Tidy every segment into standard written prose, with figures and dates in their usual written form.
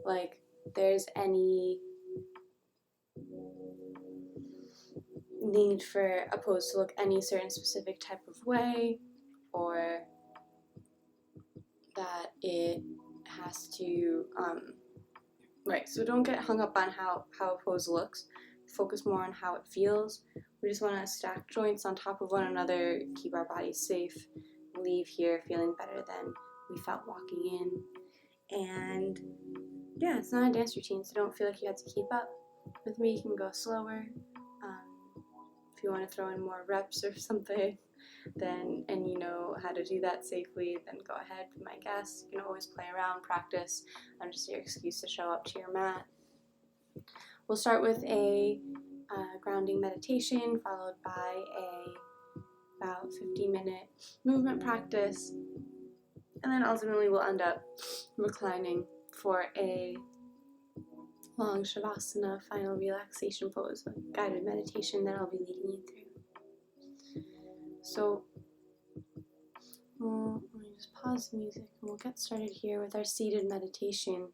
like there's any need for a pose to look any certain specific type of way, or that it has to, right, so don't get hung up on how a pose looks. Focus more on how it feels. We just want to stack joints on top of one another, keep our bodies safe, leave here feeling better than we felt walking in. And yeah, it's not a dance routine, so don't feel like you have to keep up. With me, you can go slower. If you want to throw in more reps or something, then, and you know how to do that safely, then go ahead, be my guest. You can always play around, practice. I'm just your excuse to show up to your mat. We'll start with a grounding meditation, followed by about 50-minute movement practice, and then ultimately we'll end up reclining for a long Savasana final relaxation pose, a guided meditation that I'll be leading you through. So let me just pause the music and we'll get started here with our seated meditation.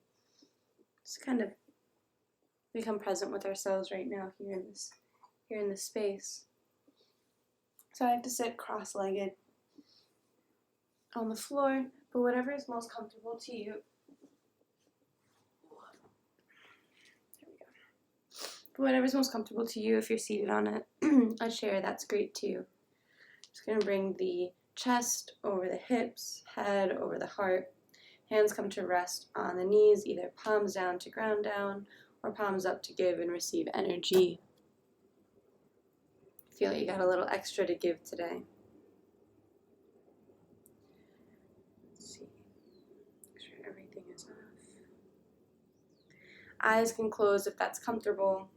Just kind of become present with ourselves right now here in this space. So I like to sit cross-legged on the floor, but whatever is most comfortable to you. But whatever's most comfortable to you, if you're seated on a chair, that's great too. Just gonna bring the chest over the hips, head over the heart. Hands come to rest on the knees, either palms down to ground down, or palms up to give and receive energy. Feel like you got a little extra to give today. Let's see. Make sure everything is off. Eyes can close if that's comfortable.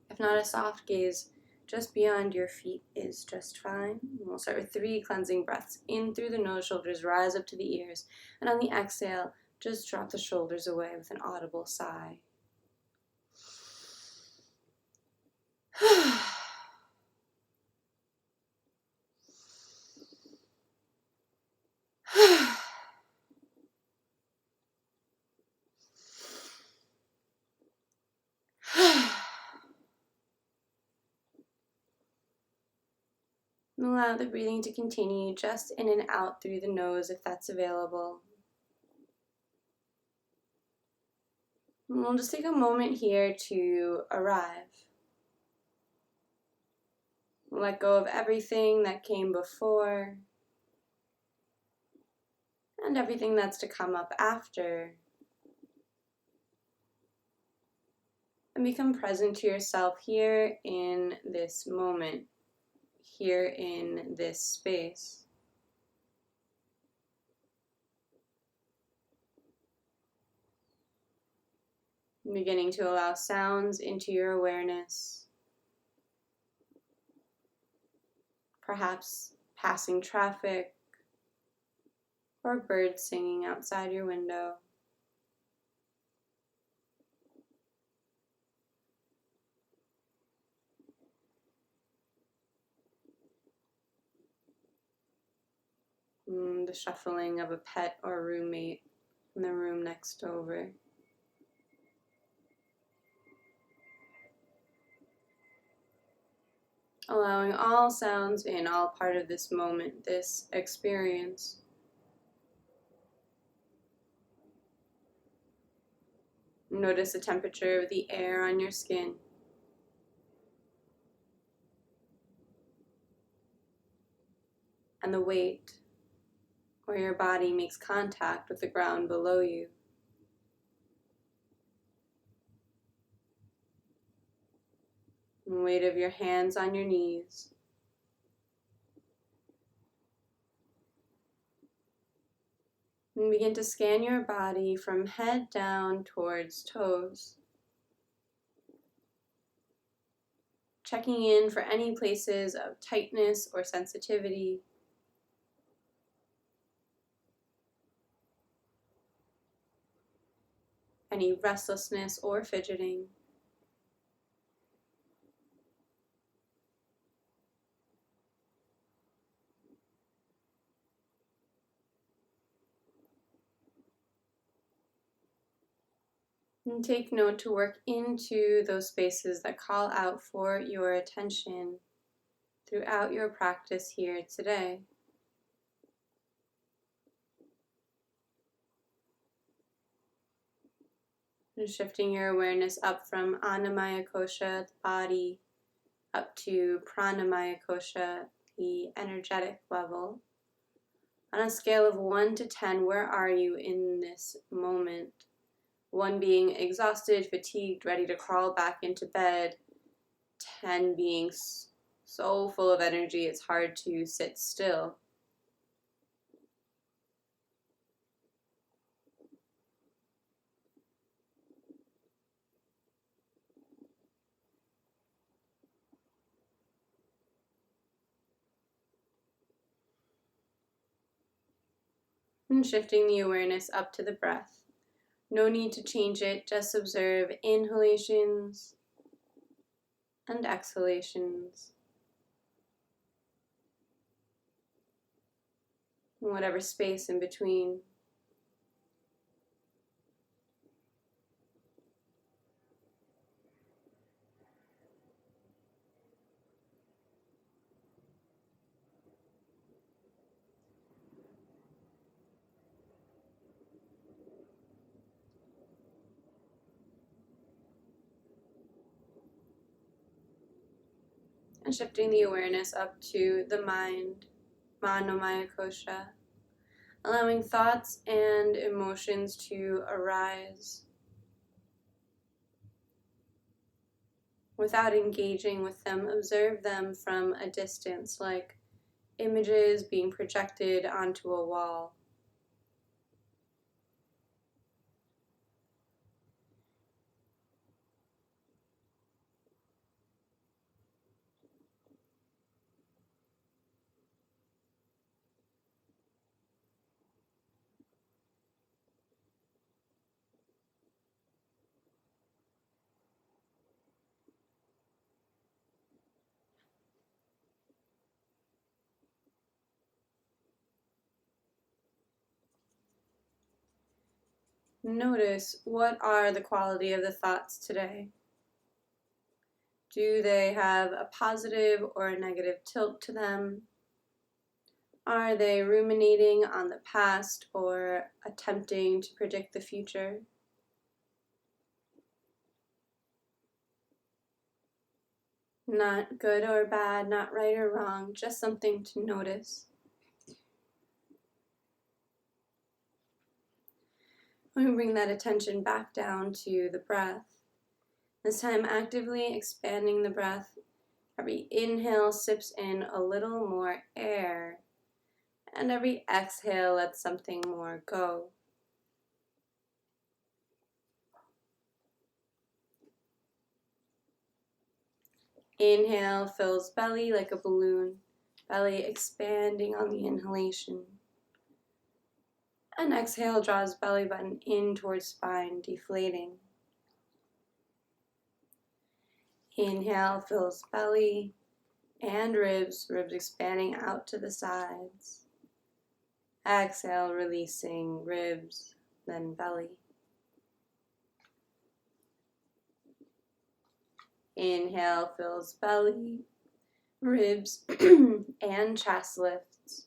If not, a soft gaze just beyond your feet is just fine. We'll start with 3 cleansing breaths. In through the nose, shoulders rise up to the ears. And on the exhale, just drop the shoulders away with an audible sigh. Allow the breathing to continue just in and out through the nose if that's available. And we'll just take a moment here to arrive. Let go of everything that came before and everything that's to come up after. And become present to yourself here in this moment, here in this space. Beginning to allow sounds into your awareness. Perhaps passing traffic or birds singing outside your window. The shuffling of a pet or roommate in the room next over. Allowing all sounds in, all part of this moment, this experience. Notice the temperature of the air on your skin. And the weight where your body makes contact with the ground below you. And the weight of your hands on your knees. And begin to scan your body from head down towards toes. Checking in for any places of tightness or sensitivity. Any restlessness or fidgeting. And take note to work into those spaces that call out for your attention throughout your practice here today. And shifting your awareness up from Annamaya Kosha, the body, up to Pranamaya Kosha, the energetic level. On a scale of 1 to 10, where are you in this moment? 1 being exhausted, fatigued, ready to crawl back into bed. 10 being so full of energy it's hard to sit still. And shifting the awareness up to the breath. No need to change it, just observe inhalations and exhalations. Whatever space in between. And shifting the awareness up to the mind, Manomaya Kosha, allowing thoughts and emotions to arise without engaging with them. Observe them from a distance, like images being projected onto a wall. Notice, what are the quality of the thoughts today? Do they have a positive or a negative tilt to them? Are they ruminating on the past or attempting to predict the future? Not good or bad, not right or wrong, just something to notice. We bring that attention back down to the breath. This time actively expanding the breath. Every inhale sips in a little more air, and every exhale lets something more go. Inhale fills belly like a balloon, belly expanding on the inhalation. And exhale draws belly button in towards spine, deflating. Inhale fills belly and ribs, ribs expanding out to the sides. Exhale, releasing ribs, then belly. Inhale fills belly, ribs, and chest lifts.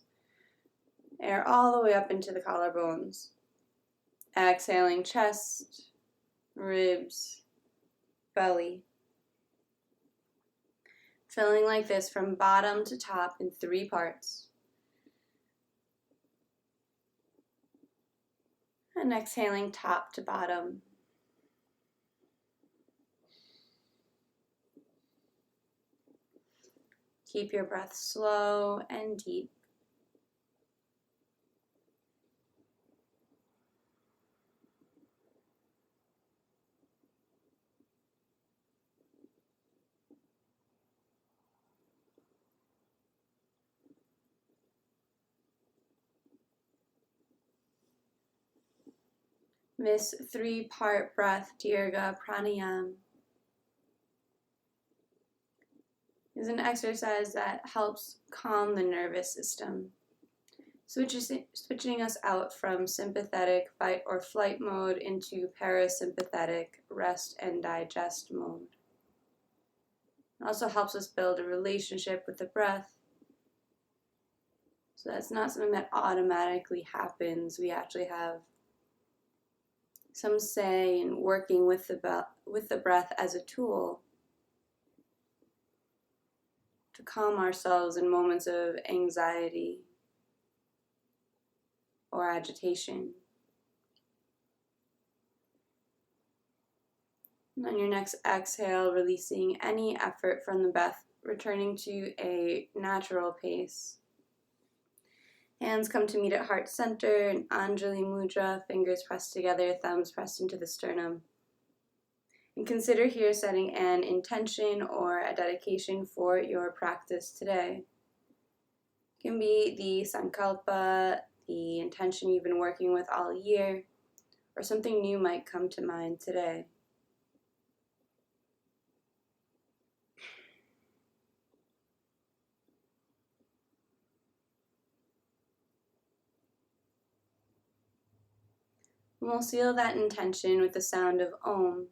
Air all the way up into the collarbones. Exhaling chest, ribs, belly. Filling like this from bottom to top in 3 parts. And exhaling top to bottom. Keep your breath slow and deep. This 3-part breath, Dirga Pranayam, is an exercise that helps calm the nervous system. switching us out from sympathetic fight or flight mode into parasympathetic rest and digest mode. It also helps us build a relationship with the breath. So that's not something that automatically happens. We actually have some say in working with the breath as a tool to calm ourselves in moments of anxiety or agitation. And on your next exhale, releasing any effort from the breath, returning to a natural pace. Hands come to meet at heart center, in Anjali Mudra, fingers pressed together, thumbs pressed into the sternum. And consider here setting an intention or a dedication for your practice today. It can be the sankalpa, the intention you've been working with all year, or something new might come to mind today. And we'll seal that intention with the sound of Om.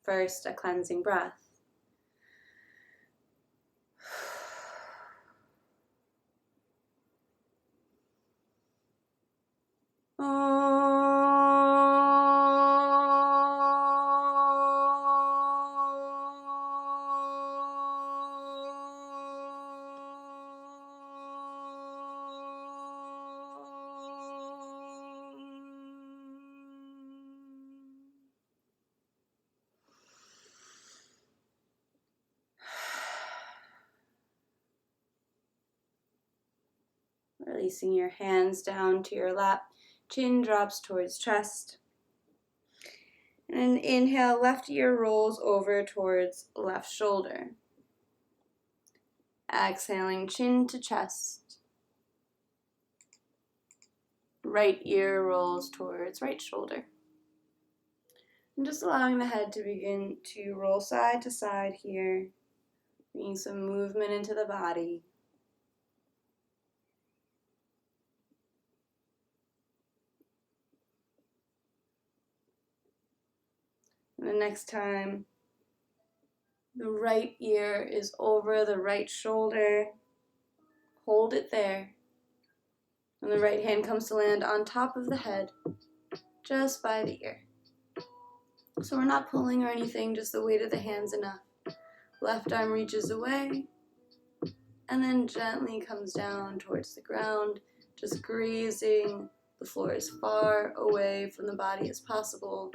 First, a cleansing breath. Releasing your hands down to your lap, chin drops towards chest. And inhale, left ear rolls over towards left shoulder. Exhaling, chin to chest. Right ear rolls towards right shoulder. And just allowing the head to begin to roll side to side here, bringing some movement into the body. And the next time the right ear is over the right shoulder, hold it there. And the right hand comes to land on top of the head, just by the ear. So we're not pulling or anything, just the weight of the hand's enough. Left arm reaches away, and then gently comes down towards the ground, just grazing the floor as far away from the body as possible.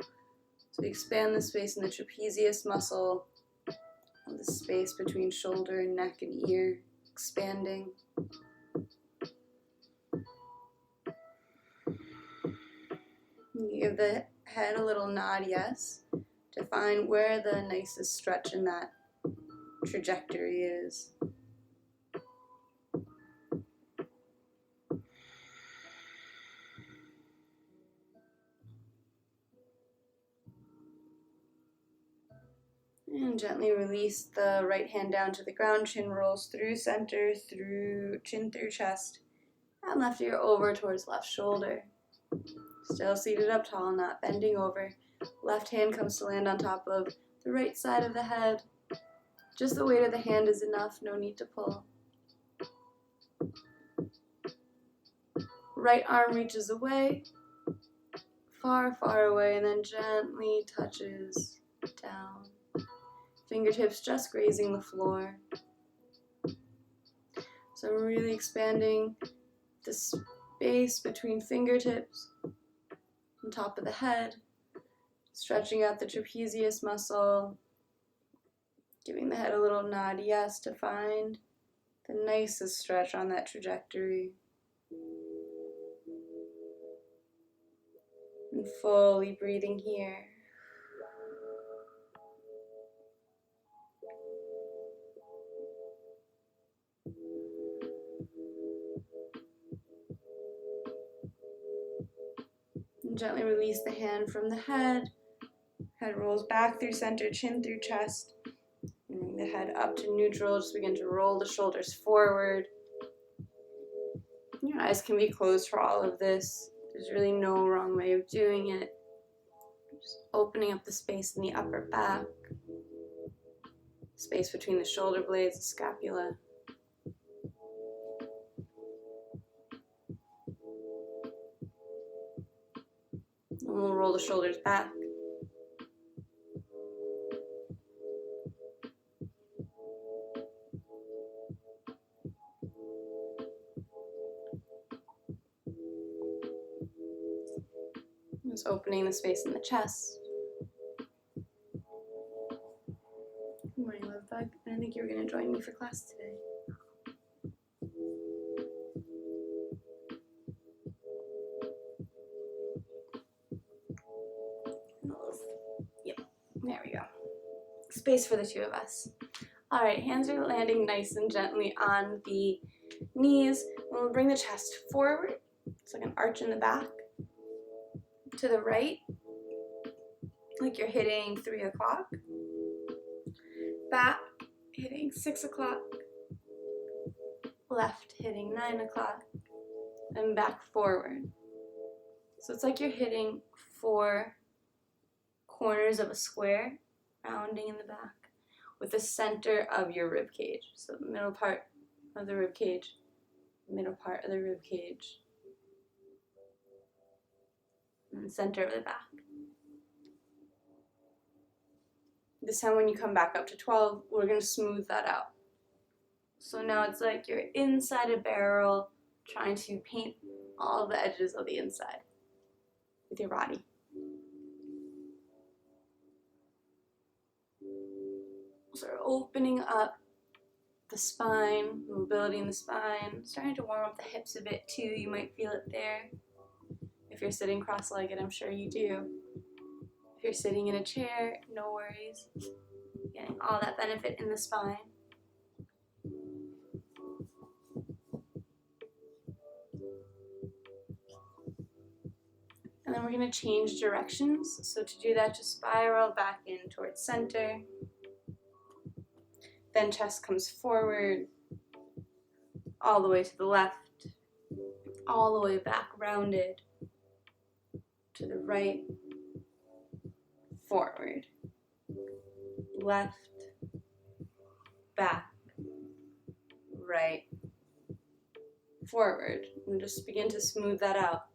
So we expand the space in the trapezius muscle, and the space between shoulder, neck, and ear, expanding. You give the head a little nod yes to find where the nicest stretch in that trajectory is. And gently release the right hand down to the ground, chin rolls through center, through chin through chest, and left ear over towards left shoulder. Still seated up tall, not bending over. Left hand comes to land on top of the right side of the head. Just the weight of the hand is enough, no need to pull. Right arm reaches away, far, far away, and then gently touches down. Fingertips just grazing the floor. So I'm really expanding the space between fingertips on top of the head, stretching out the trapezius muscle, giving the head a little nod yes to find the nicest stretch on that trajectory. And fully breathing here. And gently release the hand from the head. Head rolls back through center, chin through chest. And bring the head up to neutral. Just begin to roll the shoulders forward. Your eyes can be closed for all of this. There's really no wrong way of doing it. Just opening up the space in the upper back, space between the shoulder blades, the scapula. And we'll roll the shoulders back. Just opening the space in the chest. Good morning, Love Bug. I didn't think you were going to join me for class today. Yep, there we go. Space for the two of us. All right, hands are landing nice and gently on the knees. And we'll bring the chest forward. It's like an arch in the back. To the right, like you're hitting 3 o'clock. Back, hitting 6 o'clock. Left, hitting 9 o'clock. And back forward. So it's like you're hitting 4 corners of a square, rounding in the back, with the center of your rib cage. So the middle part of the rib cage, middle part of the rib cage, and the center of the back. This time when you come back up to 12, we're going to smooth that out. So now it's like you're inside a barrel trying to paint all the edges of the inside with your body. So we're opening up the spine, mobility in the spine, starting to warm up the hips a bit too. You might feel it there. If you're sitting cross-legged, I'm sure you do. If you're sitting in a chair, no worries. Getting all that benefit in the spine. And then we're going to change directions. So to do that, just spiral back in towards center. Then chest comes forward, all the way to the left, all the way back rounded, to the right, forward, left, back, right, forward. And just begin to smooth that out.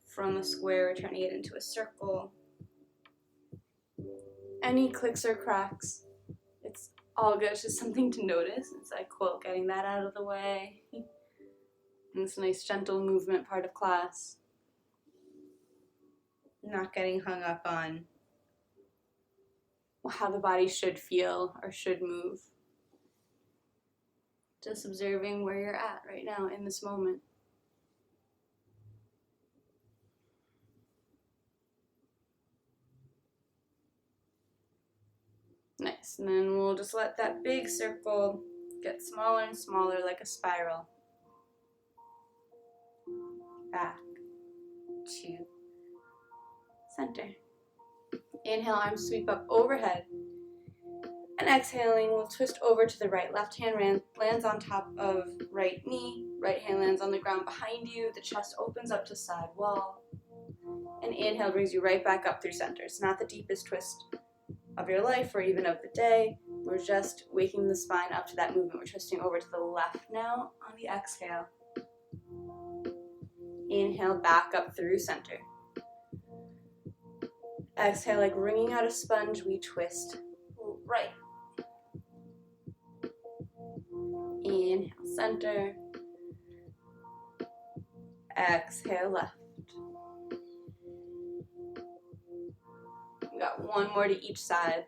From a square, we're trying to get into a circle. Any clicks or cracks, it's all good. It's just something to notice. It's like, quote, getting that out of the way. And this nice gentle movement part of class. Not getting hung up on how the body should feel or should move. Just observing where you're at right now in this moment. Nice, and then we'll just let that big circle get smaller and smaller like a spiral. Back to center. Inhale, arms sweep up overhead. And exhaling, we'll twist over to the right. Left hand lands on top of right knee. Right hand lands on the ground behind you. The chest opens up to side wall. And inhale brings you right back up through center. It's not the deepest twist of your life or even of the day. We're just waking the spine up to that movement. We're twisting over to the left now on the exhale. Inhale back up through center. Exhale, like wringing out a sponge, we twist right. Inhale, center. Exhale, left. We got one more to each side.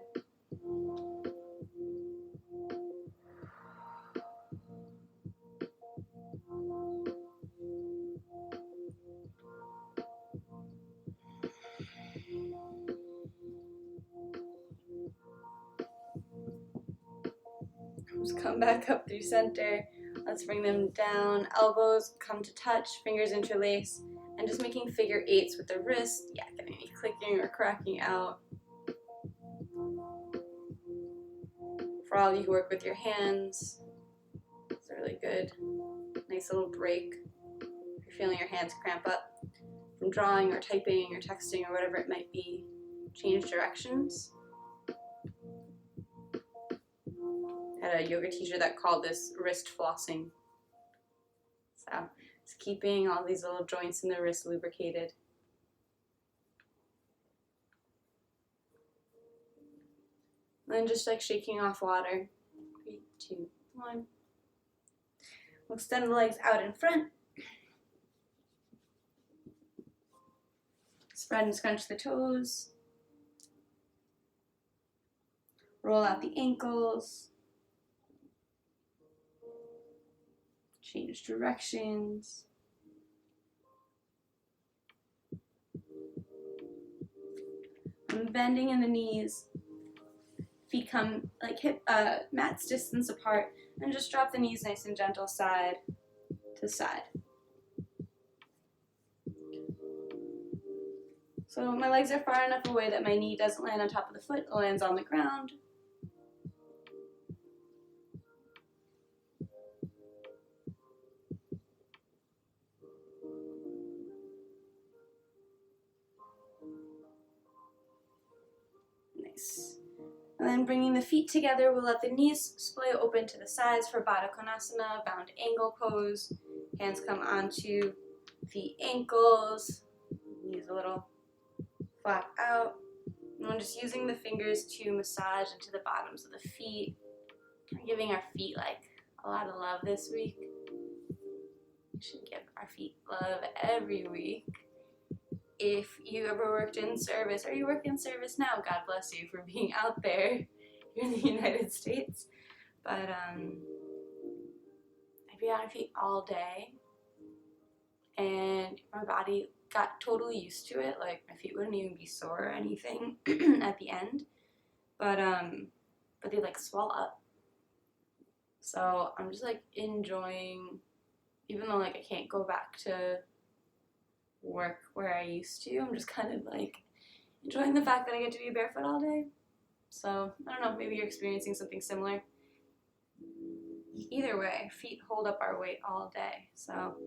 Just come back up through center. Let's bring them down. Elbows come to touch, fingers interlace, and just making figure eights with the wrist. Yeah, getting any clicking or cracking out. For all of you who work with your hands, it's a really good, nice little break. If you're feeling your hands cramp up from drawing or typing or texting or whatever it might be, change directions. I had a yoga teacher that called this wrist flossing. So it's keeping all these little joints in the wrist lubricated. And then just like shaking off water. 3, 2, 1. We'll extend the legs out in front. Spread and scrunch the toes. Roll out the ankles. Change directions. I'm bending in the knees. Feet come like hip mat's distance apart, and just drop the knees nice and gentle side to side. So my legs are far enough away that my knee doesn't land on top of the foot, it lands on the ground. Nice. And then bringing the feet together, we'll let the knees splay open to the sides for Baddha Konasana, bound angle pose. Hands come onto the ankles, knees a little flat out. And we're just using the fingers to massage into the bottoms of the feet. We're giving our feet like a lot of love this week. We should give our feet love every week. If you ever worked in service, or you work in service now, God bless you for being out there in the United States. But I'd be on my feet all day, and my body got totally used to it. Like my feet wouldn't even be sore or anything at the end, but they like swell up. So I'm just like enjoying, even though like I can't go back to work where I used to, I'm just kind of like enjoying the fact that I get to be barefoot all day. So I don't know, maybe you're experiencing something similar. Either way, feet hold up our weight all day, so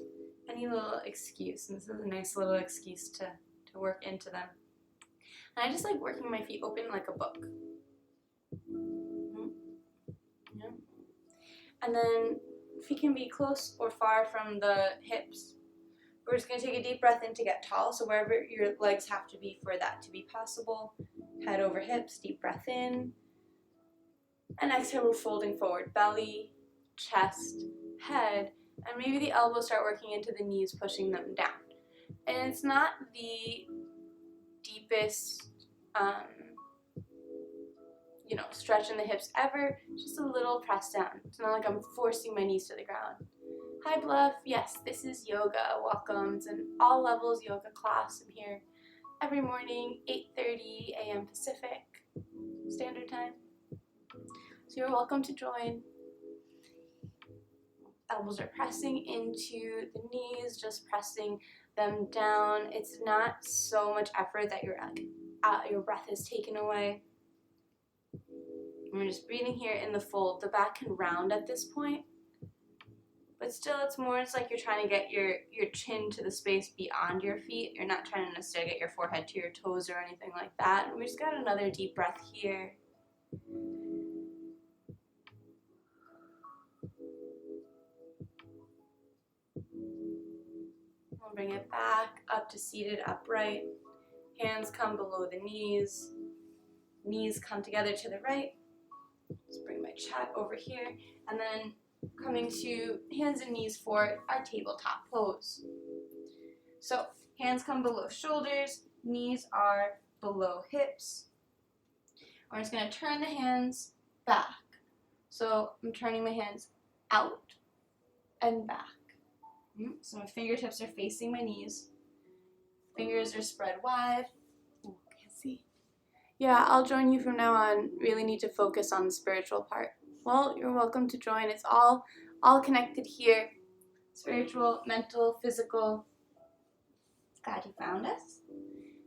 any little excuse, and this is a nice little excuse to work into them. And I just like working my feet open like a book. Yeah. And then feet can be close or far from the hips. We're just going to take a deep breath in to get tall, so wherever your legs have to be for that to be possible. Head over hips, deep breath in. And exhale, we're folding forward. Belly, chest, head, and maybe the elbows start working into the knees, pushing them down. And it's not the deepest, stretch in the hips ever, just a little press down. It's not like I'm forcing my knees to the ground. Hi Bluff, yes, this is yoga. Welcome. It's an all levels yoga class. I'm here every morning, 8:30 a.m. Pacific Standard Time. So you're welcome to join. Elbows are pressing into the knees, just pressing them down. It's not so much effort that your breath is taken away. And we're just breathing here in the fold. The back can round at this point, but still it's like you're trying to get your chin to the space beyond your feet. You're not trying to necessarily get your forehead to your toes or anything like that. And we just got another deep breath here. We'll bring it back up to seated upright. Hands come below the knees. Knees come together to the right. Just bring my chat over here. And then coming to hands and knees for our tabletop pose. So hands come below shoulders. Knees are below hips. We're just going to turn the hands back. So I'm turning my hands out and back. So my fingertips are facing my knees. Fingers are spread wide. Oh, can't see. Yeah, I'll join you from now on. Really need to focus on the spiritual part. Well, you're welcome to join. It's all connected here. Spiritual, mental, physical. Glad you found us.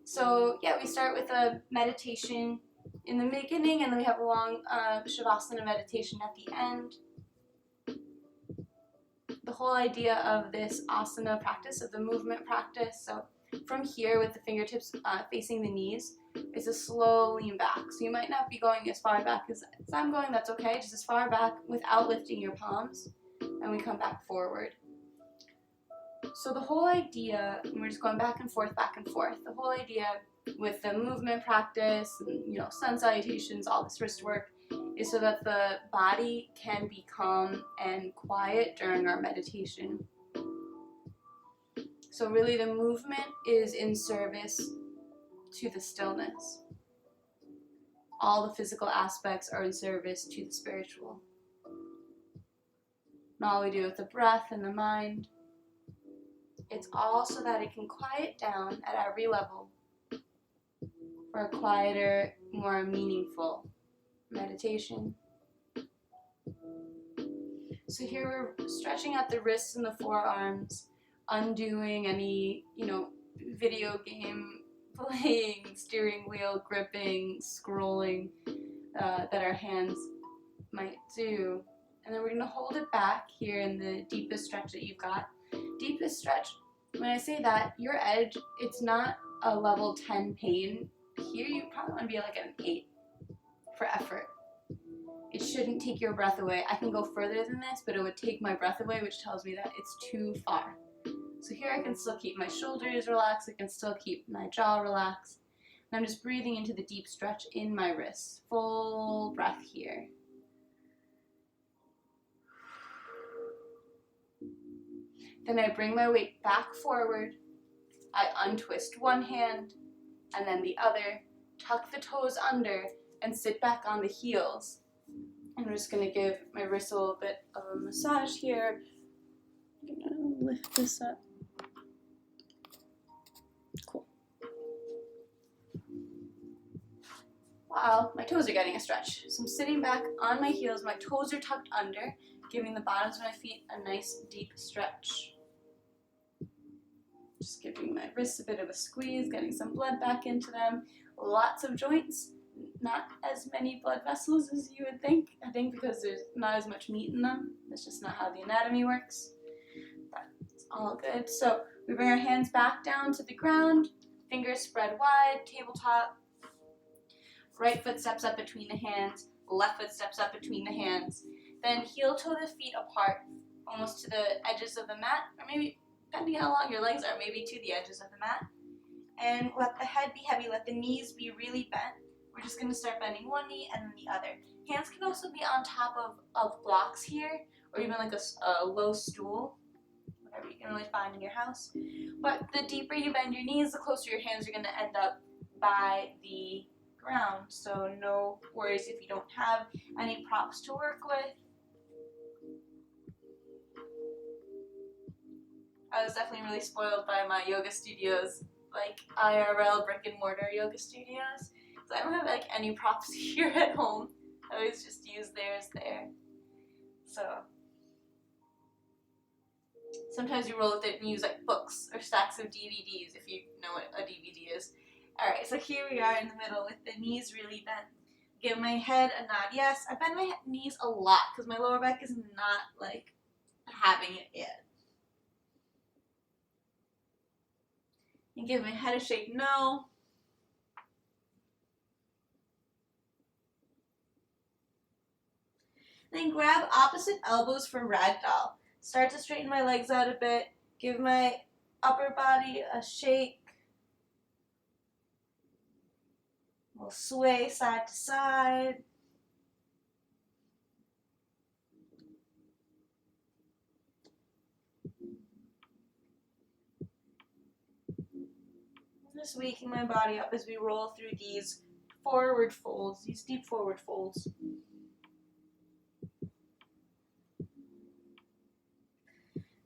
So yeah, we start with a meditation in the beginning, and then we have a long Savasana meditation at the end. the whole idea of this asana practice, of the movement practice, so from here with the fingertips facing the knees, is a slow lean back. So you might not be going as far back as I'm going, that's okay, just as far back without lifting your palms, and we come back forward. So the whole idea, and we're just going back and forth, the whole idea with the movement practice, and, sun salutations, all this wrist work, is so that the body can be calm and quiet during our meditation. So really the movement is in service to the stillness. All the physical aspects are in service to the spiritual. And all we do with the breath and the mind, it's all so that it can quiet down at every level for a quieter, more meaningful meditation. So here we're stretching out the wrists and the forearms, undoing any, video game playing, steering wheel gripping, scrolling that our hands might do. And then we're going to hold it back here in the deepest stretch that you've got. Deepest stretch, when I say that, your edge, it's not a level 10 pain. Here you probably want to be like an 8 for effort. It shouldn't take your breath away. I can go further than this, but it would take my breath away, which tells me that it's too far. So here I can still keep my shoulders relaxed, I can still keep my jaw relaxed. And I'm just breathing into the deep stretch in my wrists. Full breath here. Then I bring my weight back forward. I untwist one hand and then the other, tuck the toes under, and sit back on the heels. And I'm just going to give my wrists a little bit of a massage here. I'm going to lift this up. Cool. Wow, my toes are getting a stretch. So I'm sitting back on my heels, my toes are tucked under, giving the bottoms of my feet a nice deep stretch. Just giving my wrists a bit of a squeeze, getting some blood back into them. Lots of joints, not as many blood vessels as you would think. I think because there's not as much meat in them. That's just not how the anatomy works. That's all good. So we bring our hands back down to the ground, fingers spread wide, tabletop. Right foot steps up between the hands, left foot steps up between the hands. Then heel toe the feet apart, almost to the edges of the mat, or maybe, depending how long your legs are, maybe to the edges of the mat. And let the head be heavy, let the knees be really bent. We're just going to start bending one knee and then the other. Hands can also be on top of blocks here, or even like a low stool, whatever you can really find in your house. But the deeper you bend your knees, the closer your hands are going to end up by the ground. So no worries if you don't have any props to work with. I was definitely really spoiled by my yoga studios, like IRL brick and mortar yoga studios. So I don't have like any props here at home. I always just use theirs there. So sometimes you roll with it and use like books or stacks of DVDs if you know what a DVD is. Alright, so here we are in the middle with the knees really bent. Give my head a nod. Yes, I bend my knees a lot because my lower back is not like having it yet. And give my head a shake no. Then grab opposite elbows for ragdoll. Start to straighten my legs out a bit. Give my upper body a shake. We'll sway side to side. Just waking my body up as we roll through these forward folds, these deep forward folds.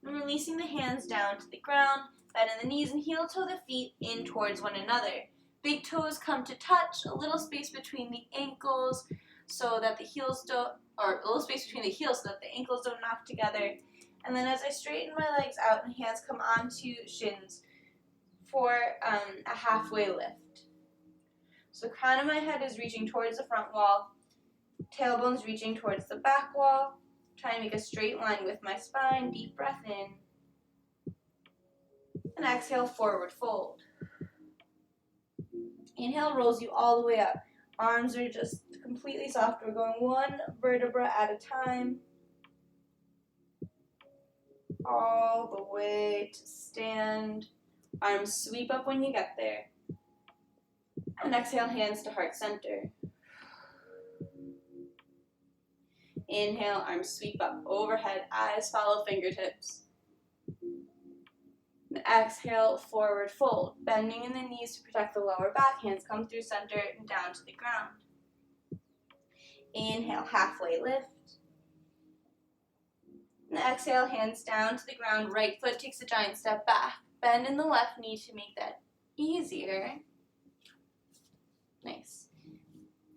And releasing the hands down to the ground, bending the knees and heel toe the feet in towards one another. Big toes come to touch, a little space between the ankles so that the heels don't, or a little space between the heels so that the ankles don't knock together. And then as I straighten my legs out and hands come onto shins for a halfway lift. So the crown of my head is reaching towards the front wall, tailbone's reaching towards the back wall, Try and make a straight line with my spine. Deep breath in. And exhale, forward fold. Inhale, rolls you all the way up. Arms are just completely soft. We're going one vertebra at a time. All the way to stand. Arms sweep up when you get there. And exhale, hands to heart center. Inhale, arms sweep up overhead, eyes follow fingertips. And exhale, forward fold, bending in the knees to protect the lower back. Hands come through center and down to the ground. Inhale, halfway lift. And exhale, hands down to the ground. Right foot takes a giant step back. Bend in the left knee to make that easier. Nice.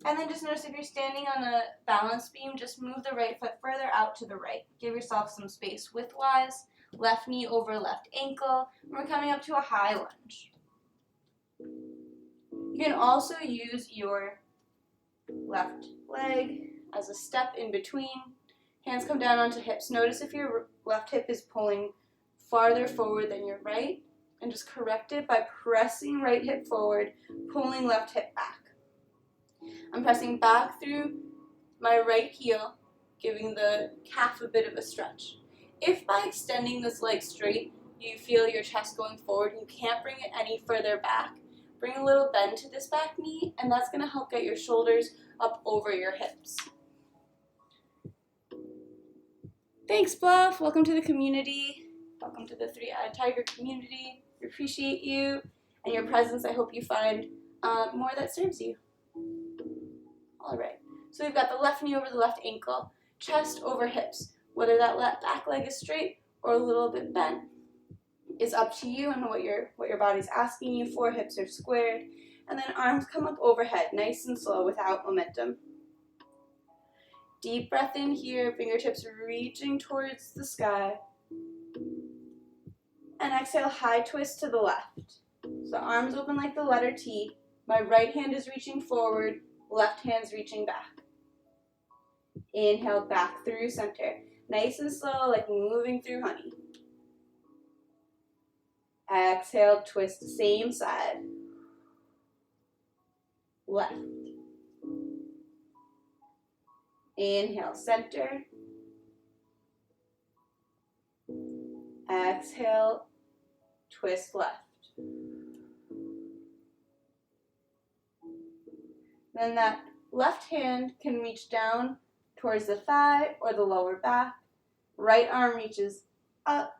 And then just notice if you're standing on a balance beam, just move the right foot further out to the right. Give yourself some space widthwise. Left knee over left ankle. And we're coming up to a high lunge. You can also use your left leg as a step in between. Hands come down onto hips. Notice if your left hip is pulling farther forward than your right, and just correct it by pressing right hip forward, pulling left hip back. I'm pressing back through my right heel, giving the calf a bit of a stretch. If by extending this leg straight, you feel your chest going forward and you can't bring it any further back, bring a little bend to this back knee, and that's going to help get your shoulders up over your hips. Thanks, Bluff. Welcome to the community. Welcome to the Three-Eyed Tiger community. We appreciate you and your presence. I hope you find more that serves you. All right. So we've got the left knee over the left ankle, chest over hips. Whether that back leg is straight or a little bit bent is up to you and what your body's asking you for. Hips are squared. And then arms come up overhead, nice and slow without momentum. Deep breath in here, fingertips reaching towards the sky. And exhale, high twist to the left. So arms open like the letter T. My right hand is reaching forward, left hand's reaching back. Inhale, back through center. Nice and slow, like moving through honey. Exhale, twist the same side. Left. Inhale, center. Exhale, twist left. Then that left hand can reach down towards the thigh or the lower back. Right arm reaches up.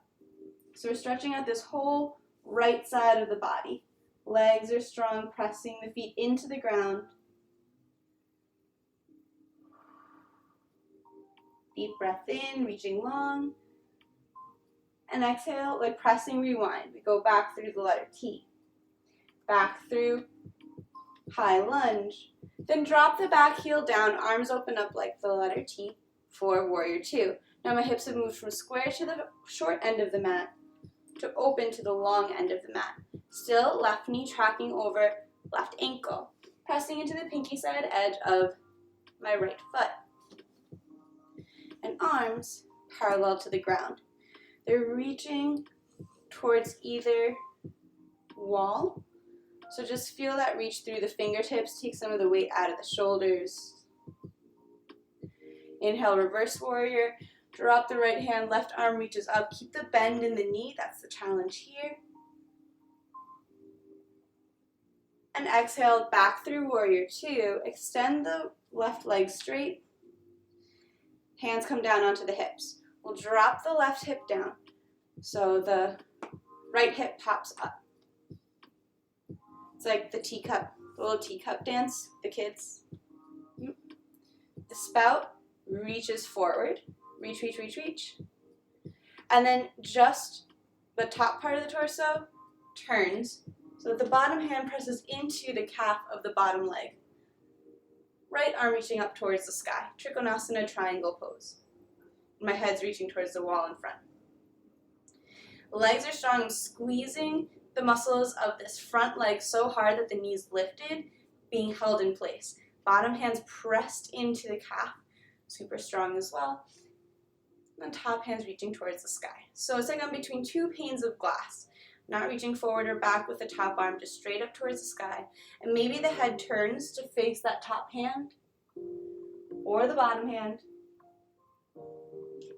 So we're stretching out this whole right side of the body. Legs are strong, pressing the feet into the ground. Deep breath in, reaching long. And exhale, like pressing rewind. We go back through the letter T. Back through high lunge. Then drop the back heel down, arms open up like the letter T for warrior two. Now my hips have moved from square to the short end of the mat to open to the long end of the mat. Still left knee tracking over left ankle. Pressing into the pinky side edge of my right foot. And arms parallel to the ground. They're reaching towards either wall. So just feel that reach through the fingertips. Take some of the weight out of the shoulders. Inhale, reverse warrior. Drop the right hand, left arm reaches up. Keep the bend in the knee. That's the challenge here. And exhale, back through warrior two. Extend the left leg straight. Hands come down onto the hips. We'll drop the left hip down. So the right hip pops up. It's like the teacup, the little teacup dance, the kids. The spout reaches forward. Reach, reach, reach, reach. And then just the top part of the torso turns so that the bottom hand presses into the calf of the bottom leg. Right arm reaching up towards the sky. Vrksasana triangle pose. My head's reaching towards the wall in front. Legs are strong. I'm squeezing the muscles of this front leg so hard that the knee's lifted, being held in place. Bottom hand's pressed into the calf. Super strong as well. And the top hand's reaching towards the sky. So it's like I'm between two panes of glass. Not reaching forward or back with the top arm, just straight up towards the sky. And maybe the head turns to face that top hand or the bottom hand.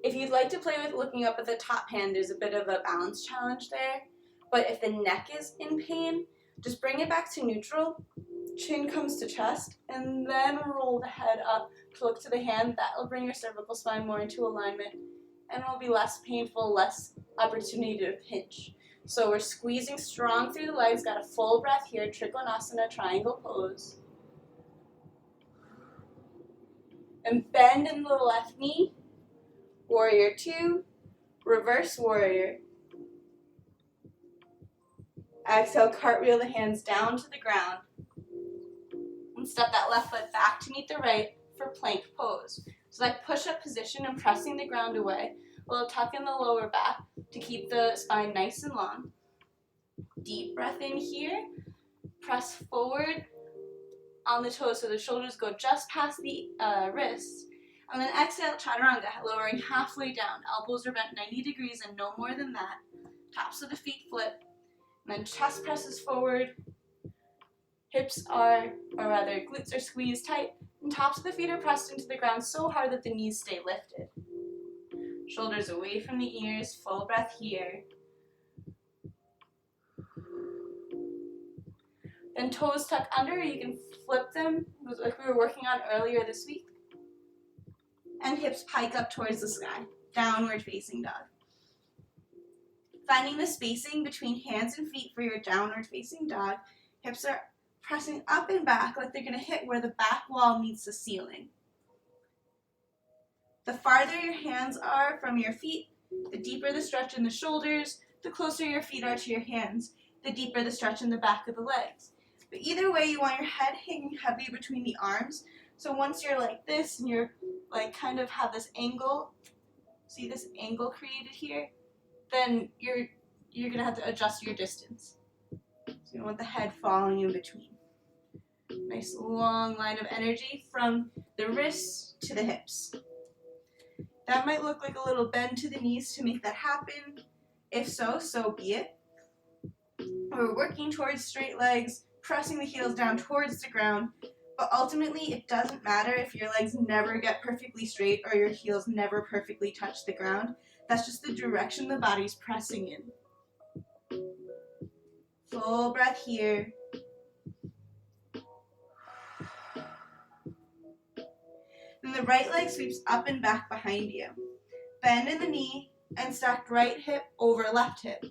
If you'd like to play with looking up at the top hand, there's a bit of a balance challenge there. But if the neck is in pain, just bring it back to neutral. Chin comes to chest, and then roll the head up to look to the hand. That will bring your cervical spine more into alignment, and it will be less painful, less opportunity to pinch. So we're squeezing strong through the legs, got a full breath here, Trikonasana, triangle pose. And bend in the left knee, warrior two, reverse warrior. Exhale, cartwheel the hands down to the ground. And step that left foot back to meet the right for plank pose. So that push-up position and pressing the ground away. We'll tuck in the lower back to keep the spine nice and long. Deep breath in here. Press forward on the toes so the shoulders go just past the wrists. And then exhale, chaturanga, lowering halfway down. Elbows are bent 90 degrees and no more than that. Tops of the feet flip. And then chest presses forward. Hips are, or rather glutes are squeezed tight, and tops of the feet are pressed into the ground so hard that the knees stay lifted. Shoulders away from the ears, full breath here. Then toes tuck under, you can flip them, like we were working on earlier this week. And hips pike up towards the sky, downward facing dog. Finding the spacing between hands and feet for your downward facing dog, hips are pressing up and back like they're going to hit where the back wall meets the ceiling. The farther your hands are from your feet, the deeper the stretch in the shoulders, the closer your feet are to your hands, the deeper the stretch in the back of the legs. But either way, you want your head hanging heavy between the arms. So once you're like this and you're like kind of have this angle, see this angle created here, then you're going to have to adjust your distance. So you want the head falling in between. Nice long line of energy from the wrists to the hips. That might look like a little bend to the knees to make that happen. If so, so be it. We're working towards straight legs, pressing the heels down towards the ground, but ultimately it doesn't matter if your legs never get perfectly straight or your heels never perfectly touch the ground. That's just the direction the body's pressing in. Full breath here. Then the right leg sweeps up and back behind you. Bend in the knee and stack right hip over left hip.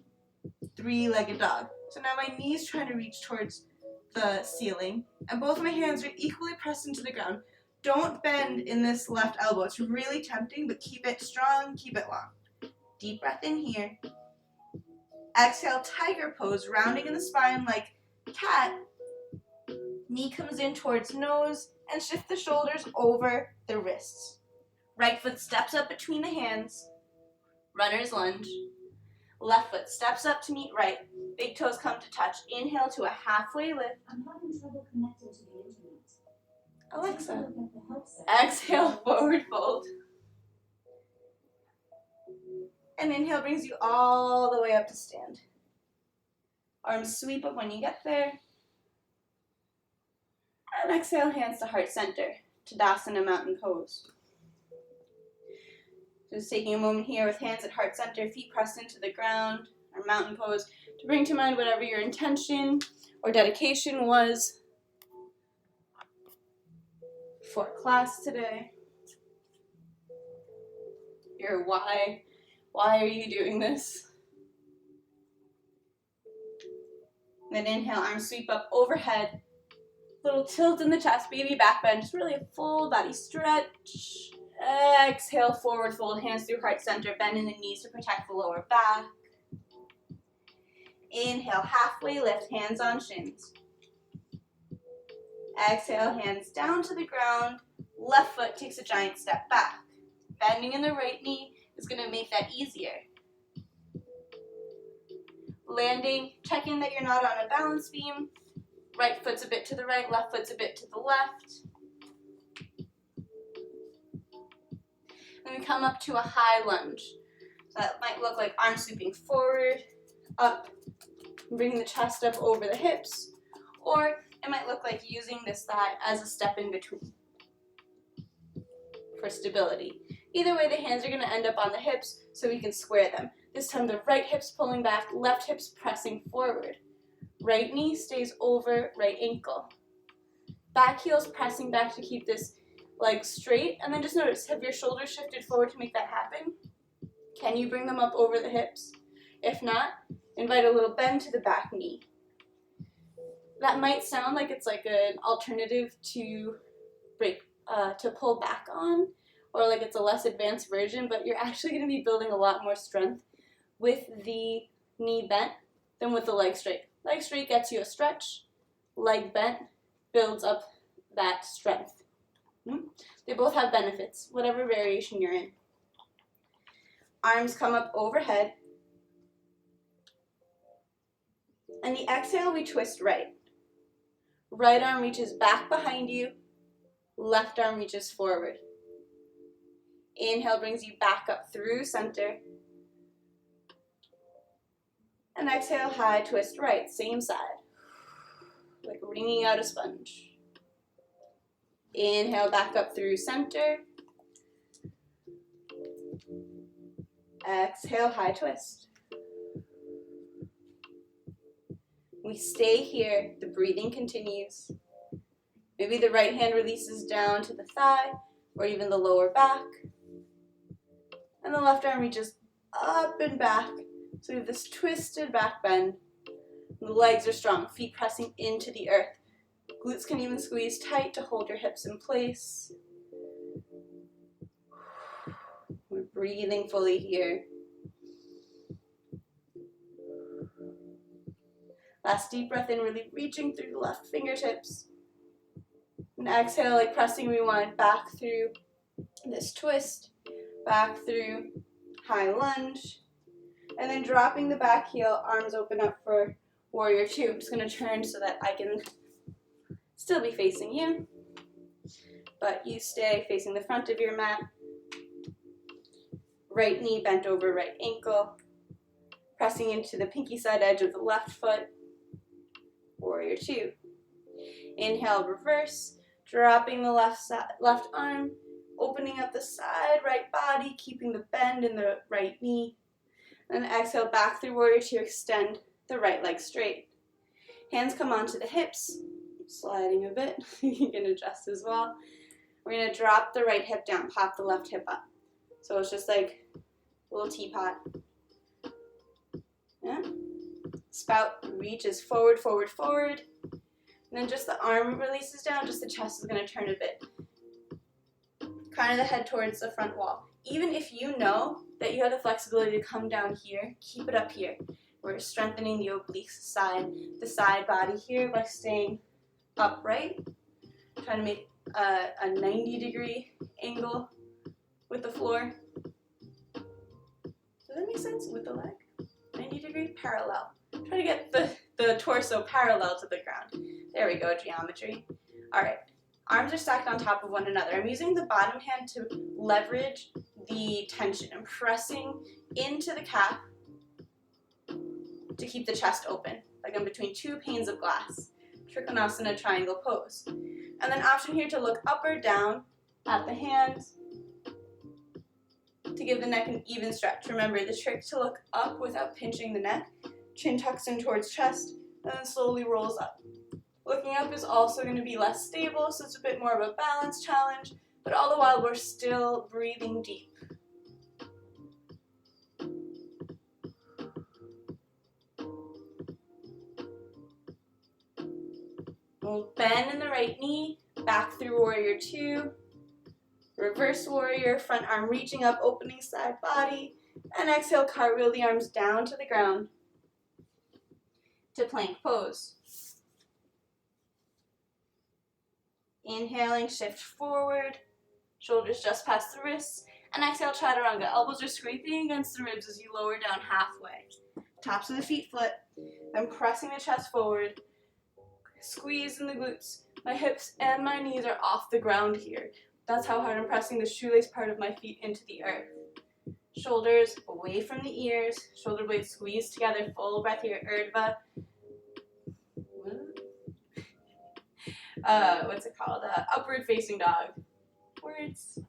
Three-legged dog. So now my knee's trying to reach towards the ceiling, and both my hands are equally pressed into the ground. Don't bend in this left elbow. It's really tempting, but keep it strong, keep it long. Deep breath in here. Exhale, tiger pose, rounding in the spine like cat. Knee comes in towards nose, and shift the shoulders over the wrists. Right foot steps up between the hands. Runner's lunge. Left foot steps up to meet right. Big toes come to touch. Inhale to a halfway lift. I'm having trouble connecting to the internet. Alexa. The Exhale, forward fold. And inhale brings you all the way up to stand. Arms sweep up when you get there. And exhale, hands to heart center. Tadasana mountain pose. Just taking a moment here with hands at heart center, feet pressed into the ground, our mountain pose, to bring to mind whatever your intention or dedication was for class today. Your why. Why are you doing this? Then inhale, arms sweep up overhead. Little tilt in the chest, baby back bend, just really a full body stretch. Exhale, forward fold, hands through heart center, bend in the knees to protect the lower back. Inhale, halfway lift, hands on shins. Exhale, hands down to the ground. Left foot takes a giant step back. Bending in the right knee is going to make that easier. Landing, checking that you're not on a balance beam. Right foot's a bit to the right, left foot's a bit to the left. Then we come up to a high lunge. So that might look like arms sweeping forward, up, bringing the chest up over the hips, or it might look like using this thigh as a step in between for stability. Either way, the hands are going to end up on the hips so we can square them. This time the right hip's pulling back, left hip's pressing forward. Right knee stays over right ankle. Back heel's pressing back to keep this leg straight, and then just notice, have your shoulders shifted forward to make that happen? Can you bring them up over the hips? If not, invite a little bend to the back knee. That might sound like it's like an alternative to pull back on, or like it's a less advanced version, but you're actually going to be building a lot more strength with the knee bent than with the leg straight. Leg straight gets you a stretch, leg bent builds up that strength. They both have benefits, whatever variation you're in. Arms come up overhead. And the exhale, we twist right. Right arm reaches back behind you, left arm reaches forward. Inhale brings you back up through center. And exhale, high twist right, same side. Like wringing out a sponge. Inhale, back up through center. Exhale, high twist. We stay here, the breathing continues. Maybe the right hand releases down to the thigh or even the lower back. And the left arm reaches up and back. So we have this twisted back bend. The legs are strong, feet pressing into the earth. Glutes can even squeeze tight to hold your hips in place. We're breathing fully here. Last deep breath in, really reaching through the left fingertips. And exhale, like pressing rewind back through this twist, back through high lunge. And then dropping the back heel, arms open up for warrior two. I'm just going to turn so that I can still be facing you, but you stay facing the front of your mat. Right knee bent over right ankle, pressing into the pinky side edge of the left foot. Warrior two. Inhale, reverse, dropping the left arm, opening up the side right body, keeping the bend in the right knee. Then exhale, back through warrior two, extend the right leg straight. Hands come onto the hips, sliding a bit. You can adjust as well. We're going to drop the right hip down, pop the left hip up. So it's just like a little teapot. Yeah. Spout reaches forward, forward, forward. And then just the arm releases down, just the chest is going to turn a bit. Kind of the head towards the front wall. Even if you know that you have the flexibility to come down here, keep it up here. We're strengthening the obliques side, the side body here by staying upright. Trying to make a 90-degree angle with the floor. Does that make sense with the leg? 90-degree parallel. Try to get the torso parallel to the ground. There we go, geometry. All right, arms are stacked on top of one another. I'm using the bottom hand to leverage the tension. I'm pressing into the calf to keep the chest open, like I'm between two panes of glass. Vrksasana triangle pose. And then option here to look up or down at the hands to give the neck an even stretch. Remember the trick to look up without pinching the neck. Chin tucks in towards chest and then slowly rolls up. Looking up is also going to be less stable, so it's a bit more of a balance challenge, but all the while we're still breathing deep. We'll bend in the right knee, back through warrior two, reverse warrior, front arm reaching up, opening side body, and exhale, cartwheel the arms down to the ground to plank pose. Inhaling, shift forward, shoulders just past the wrists, and exhale, chaturanga. Elbows are scraping against the ribs as you lower down halfway. Tops of the feet flip, then pressing the chest forward, squeeze in the glutes. My hips and my knees are off the ground here. That's how hard I'm pressing the shoelace part of my feet into the earth. Shoulders away from the ears, shoulder blades squeezed together, full breath here, Urdhva. What's it called? Upward facing dog. Words.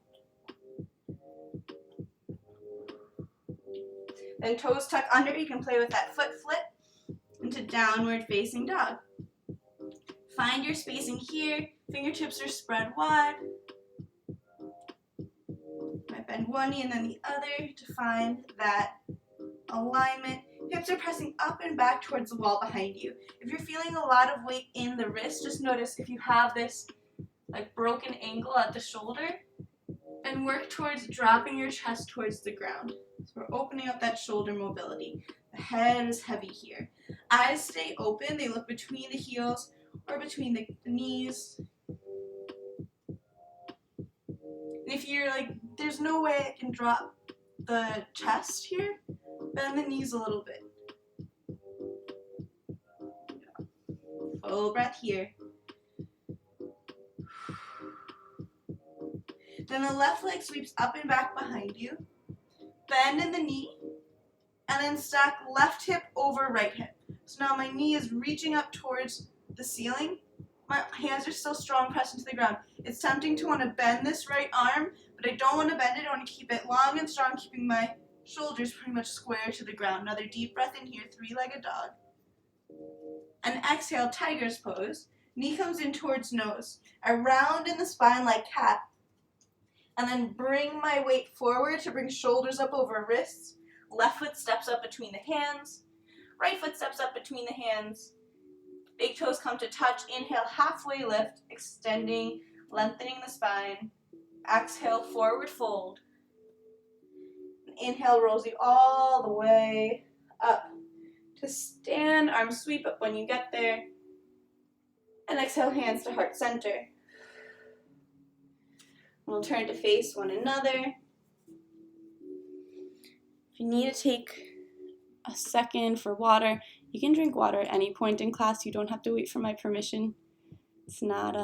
Then toes tuck under, you can play with that foot flip into downward facing dog. Find your spacing here, fingertips are spread wide. Might bend one knee and then the other to find that alignment. Hips are pressing up and back towards the wall behind you. If you're feeling a lot of weight in the wrist, just notice if you have this like broken angle at the shoulder, and work towards dropping your chest towards the ground. So we're opening up that shoulder mobility. The head is heavy here. Eyes stay open, they look between the heels or between the knees. And if you're like, there's no way I can drop the chest here, bend the knees a little bit. Full breath here. Then the left leg sweeps up and back behind you. Bend in the knee, and then stack left hip over right hip. So now my knee is reaching up towards the ceiling. My hands are still strong, pressed into the ground. It's tempting to want to bend this right arm, but I don't want to bend it. I want to keep it long and strong, keeping my shoulders pretty much square to the ground. Another deep breath in here, three-legged dog. And exhale, tiger's pose. Knee comes in towards nose. I round in the spine like cat. And then bring my weight forward to bring shoulders up over wrists. Left foot steps up between the hands. Right foot steps up between the hands. Big toes come to touch. Inhale, halfway lift, extending, lengthening the spine. Exhale, forward fold. Inhale, rolls you all the way up to stand. Arms sweep up when you get there. And exhale, hands to heart center. We'll turn to face one another. If you need to take a second for water, you can drink water at any point in class. You don't have to wait for my permission. It's not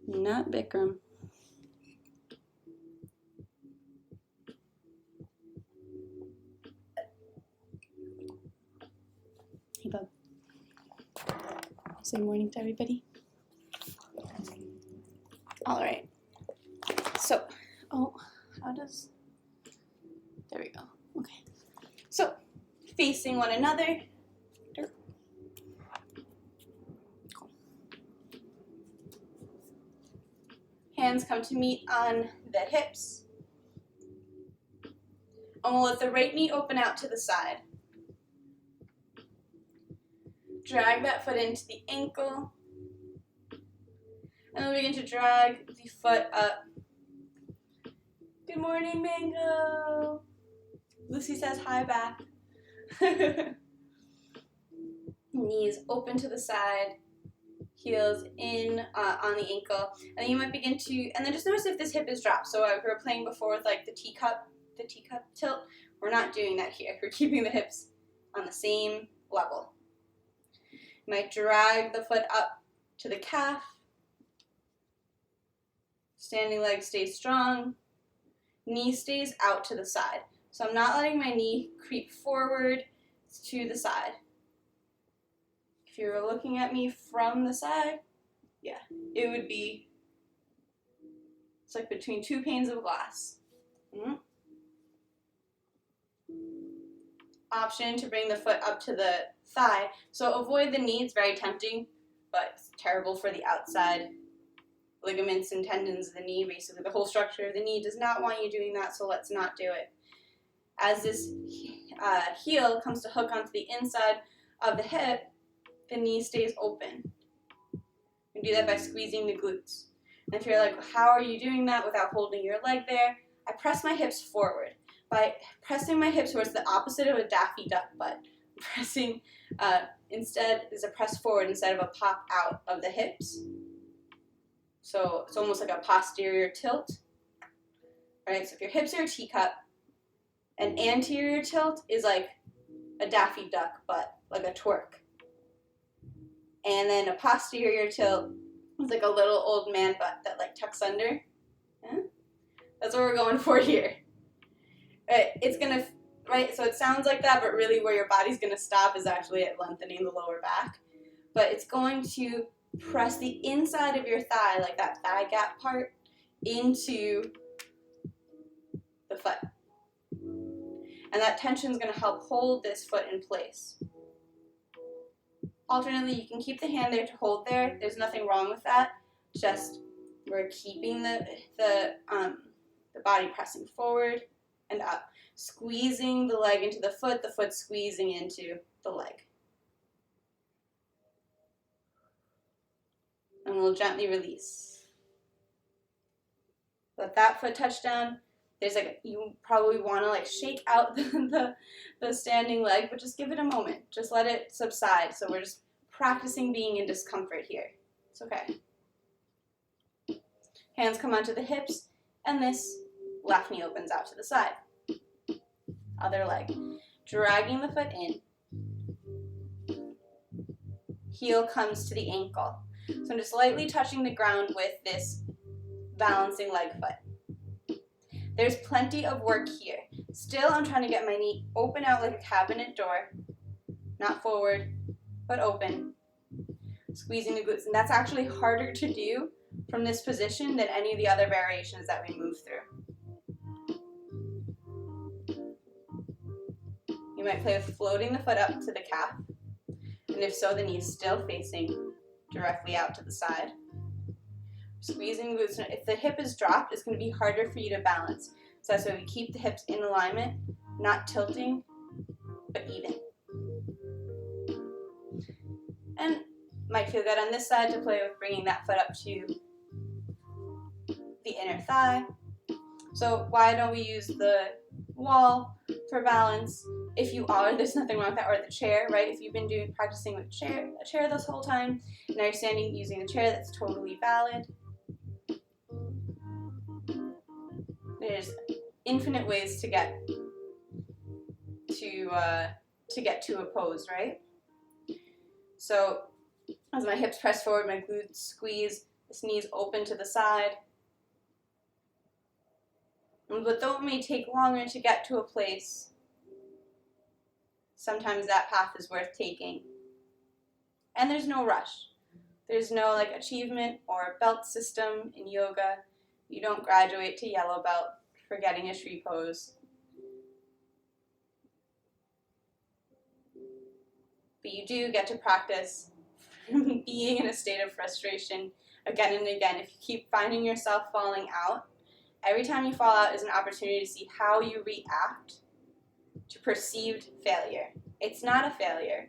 Bikram. Hey, bub. Say morning to everybody. All right. So, there we go. Okay. So, facing one another. Cool. Hands come to meet on the hips. And we'll let the right knee open out to the side. Drag that foot into the ankle. And then we begin to drag the foot up. Good morning, Mango. Lucy says hi back. Knees open to the side, heels in on the ankle. And then you might begin to, and then just notice if this hip is dropped. So we were playing before with like the teacup tilt. We're not doing that here. We're keeping the hips on the same level. You might drag the foot up to the calf. Standing leg stays strong. Knee stays out to the side. So I'm not letting my knee creep forward to the side. If you were looking at me from the side, yeah, it would be, it's like between two panes of glass. Option to bring the foot up to the thigh. So avoid the knee, it's very tempting, but it's terrible for the outside ligaments and tendons of the knee. Basically the whole structure of the knee does not want you doing that, so let's not do it. As this heel comes to hook onto the inside of the hip, the knee stays open. You do that by squeezing the glutes. And if you're like, how are you doing that without holding your leg there? I press my hips forward. By pressing my hips towards the opposite of a Daffy Duck butt, pressing instead is a press forward instead of a pop out of the hips. So it's almost like a posterior tilt. Right? So if your hips are a teacup, an anterior tilt is like a Daffy Duck butt, like a twerk. And then a posterior tilt, It's like a little old man butt that like tucks under. Yeah? That's what we're going for here. It's gonna, right, so it sounds like that, but really where your body's gonna stop is actually at lengthening the lower back. But it's going to press the inside of your thigh, like that thigh gap part, into the foot. And that tension is going to help hold this foot in place. Alternately, you can keep the hand there to hold there. There's nothing wrong with that. Just we're keeping the body pressing forward and up. Squeezing the leg into the foot squeezing into the leg. And we'll gently release. Let that foot touch down. There's like, you probably want to like shake out the standing leg, but just give it a moment. Just let it subside. So we're just practicing being in discomfort here. It's okay. Hands come onto the hips, and this left knee opens out to the side. Other leg. Dragging the foot in. Heel comes to the ankle. So I'm just lightly touching the ground with this balancing leg foot. There's plenty of work here. Still, I'm trying to get my knee open out like a cabinet door. Not forward, but open. Squeezing the glutes. And that's actually harder to do from this position than any of the other variations that we move through. You might play with floating the foot up to the calf. And if so, the knee is still facing directly out to the side. Squeezing the glutes. If the hip is dropped, it's going to be harder for you to balance. So that's why we keep the hips in alignment, not tilting, but even. And might feel good on this side to play with bringing that foot up to the inner thigh. So why don't we use the wall for balance? If you are, there's nothing wrong with that, or the chair, right? If you've been practicing with a chair this whole time, and now you're standing using the chair, that's totally valid. There's infinite ways to get to a pose, right? So as my hips press forward, my glutes squeeze, this knee's open to the side. But though it may take longer to get to a place, sometimes that path is worth taking. And there's no rush. There's no like achievement or belt system in yoga. You don't graduate to yellow belt for getting a tree pose. But you do get to practice being in a state of frustration again and again. If you keep finding yourself falling out, every time you fall out is an opportunity to see how you react to perceived failure. It's not a failure,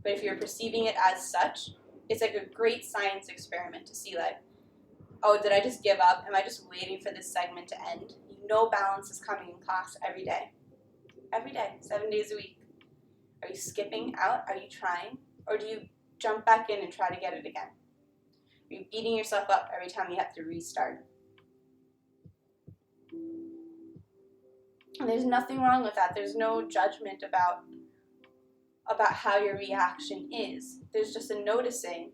but if you're perceiving it as such, it's like a great science experiment to see like, oh, did I just give up? Am I just waiting for this segment to end? You know balance is coming in class every day. Every day, 7 days a week. Are you skipping out? Are you trying? Or do you jump back in and try to get it again? Are you beating yourself up every time you have to restart? And there's nothing wrong with that. There's no judgment about how your reaction is. There's just a noticing.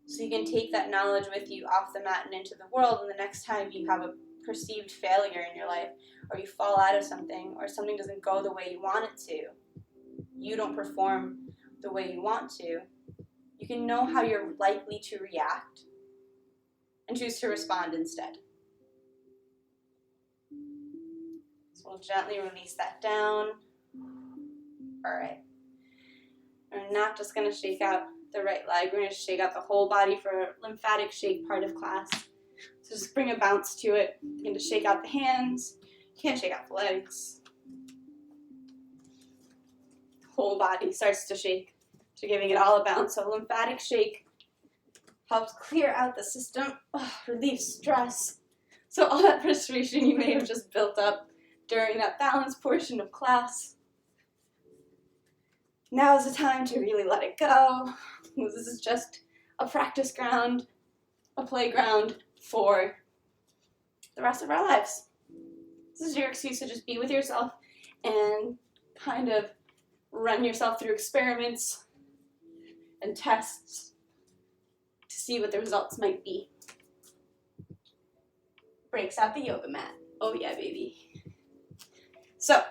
So you can take that knowledge with you off the mat and into the world, and the next time you have a perceived failure in your life, or you fall out of something, or something doesn't go the way you want it to, you don't perform the way you want to, you can know how you're likely to react and choose to respond instead. So we'll gently release that down. All right. We're not just going to shake out the right leg. We're going to shake out the whole body for a lymphatic shake part of class. So just bring a bounce to it. Begin to shake out the hands. You can't shake out the legs. The whole body starts to shake. So giving it all a bounce. So lymphatic shake helps clear out the system, relieve stress. So all that frustration you may have just built up during that balance portion of class, now is the time to really let it go. This is just a practice ground, a playground for the rest of our lives. This is your excuse to just be with yourself and kind of run yourself through experiments and tests to see what the results might be. Breaks out the yoga mat. Oh yeah, baby. So,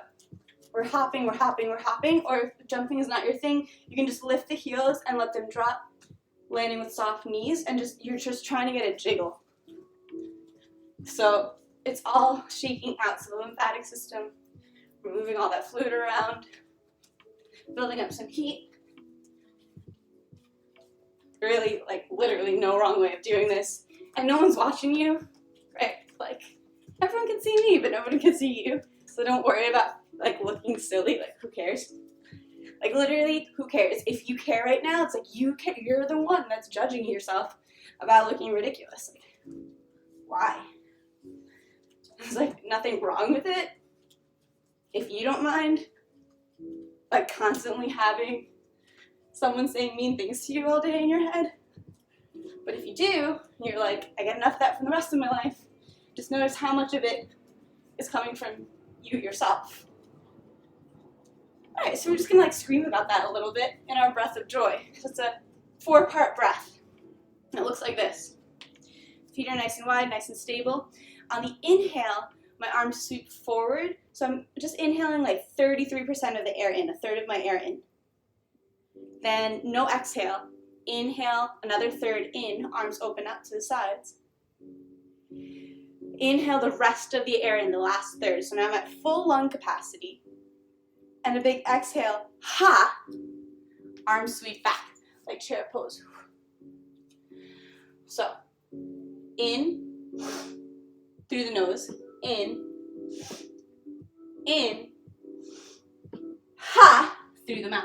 we're hopping, or if jumping is not your thing, you can just lift the heels and let them drop, landing with soft knees, and you're just trying to get a jiggle. So, it's all shaking out, so the lymphatic system, we're moving all that fluid around, building up some heat. Really, like, literally no wrong way of doing this. And no one's watching you, right? Like, everyone can see me, but nobody can see you. So don't worry about, like, looking silly. Like, who cares? Like, literally, who cares? If you care right now, it's like you're the one that's judging yourself about looking ridiculous. Like, why? There's, like, nothing wrong with it. If you don't mind, like, constantly having someone saying mean things to you all day in your head. But if you do, you're like, I get enough of that from the rest of my life. Just notice how much of it is coming from you yourself. Alright, so we're just gonna like scream about that a little bit in our breath of joy. It's a 4-part breath. It looks like this. Feet are nice and wide, nice and stable. On the inhale, my arms sweep forward. So I'm just inhaling like 33% of the air in, a third of my air in. Then no exhale. Inhale, another third in, arms open up to the sides. Inhale the rest of the air in, the last third. So now I'm at full lung capacity. And a big exhale, ha! Arms sweep back, like chair pose. So, in, through the nose, in, ha, through the mouth.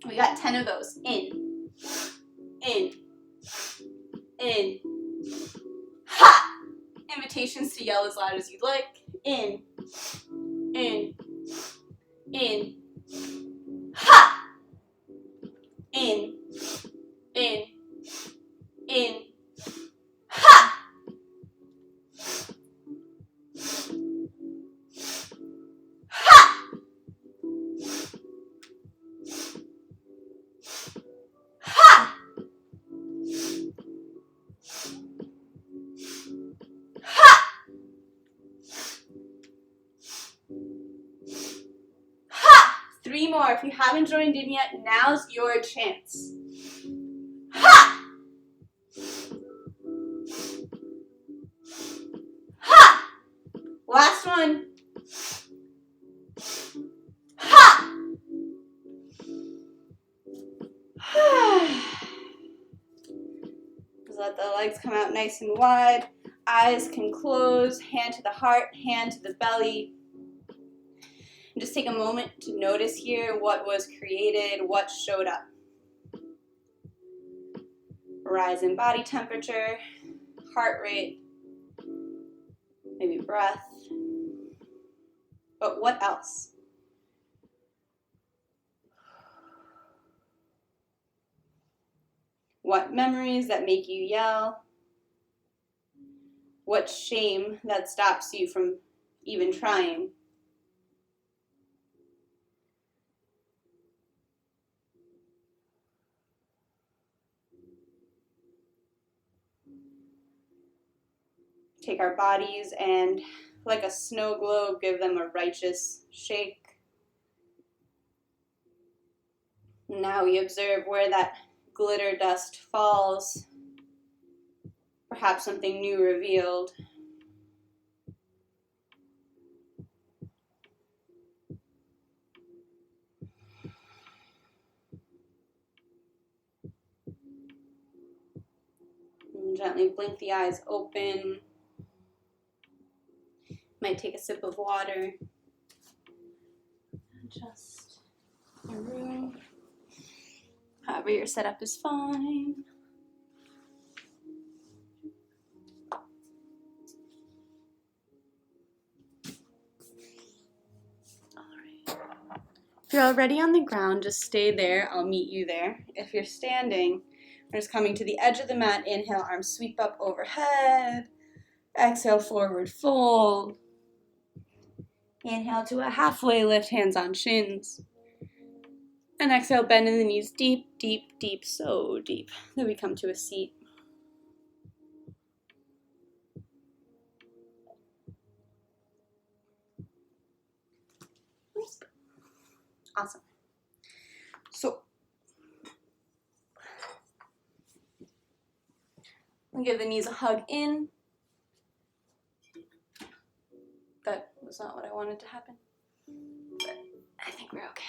We got 10 of those. In, ha! Invitations to yell as loud as you'd like. In, ha! In, ha! Ha! Ha! Ha! Ha! 3 more. If you haven't joined in yet, now's your chance. Ha! Ha! Last one. Ha! Just let the legs come out nice and wide. Eyes can close, hand to the heart, hand to the belly. And just take a moment to notice here what was created, what showed up. Rise in body temperature, heart rate, maybe breath. But what else? What memories that make you yell? What shame that stops you from even trying? Take our bodies and, like a snow globe, give them a righteous shake. Now we observe where that glitter dust falls. Perhaps something new revealed. And gently blink the eyes open. Might take a sip of water. Adjust your room. However your setup is fine. Alright. If you're already on the ground, just stay there. I'll meet you there. If you're standing, we're just coming to the edge of the mat. Inhale, arms sweep up overhead. Exhale, forward fold. Inhale to a halfway lift, hands on shins. And exhale, bend in the knees deep, deep, deep, so deep. Then we come to a seat. Awesome. So, I'll give the knees a hug in. That was not what I wanted to happen, but I think we're okay.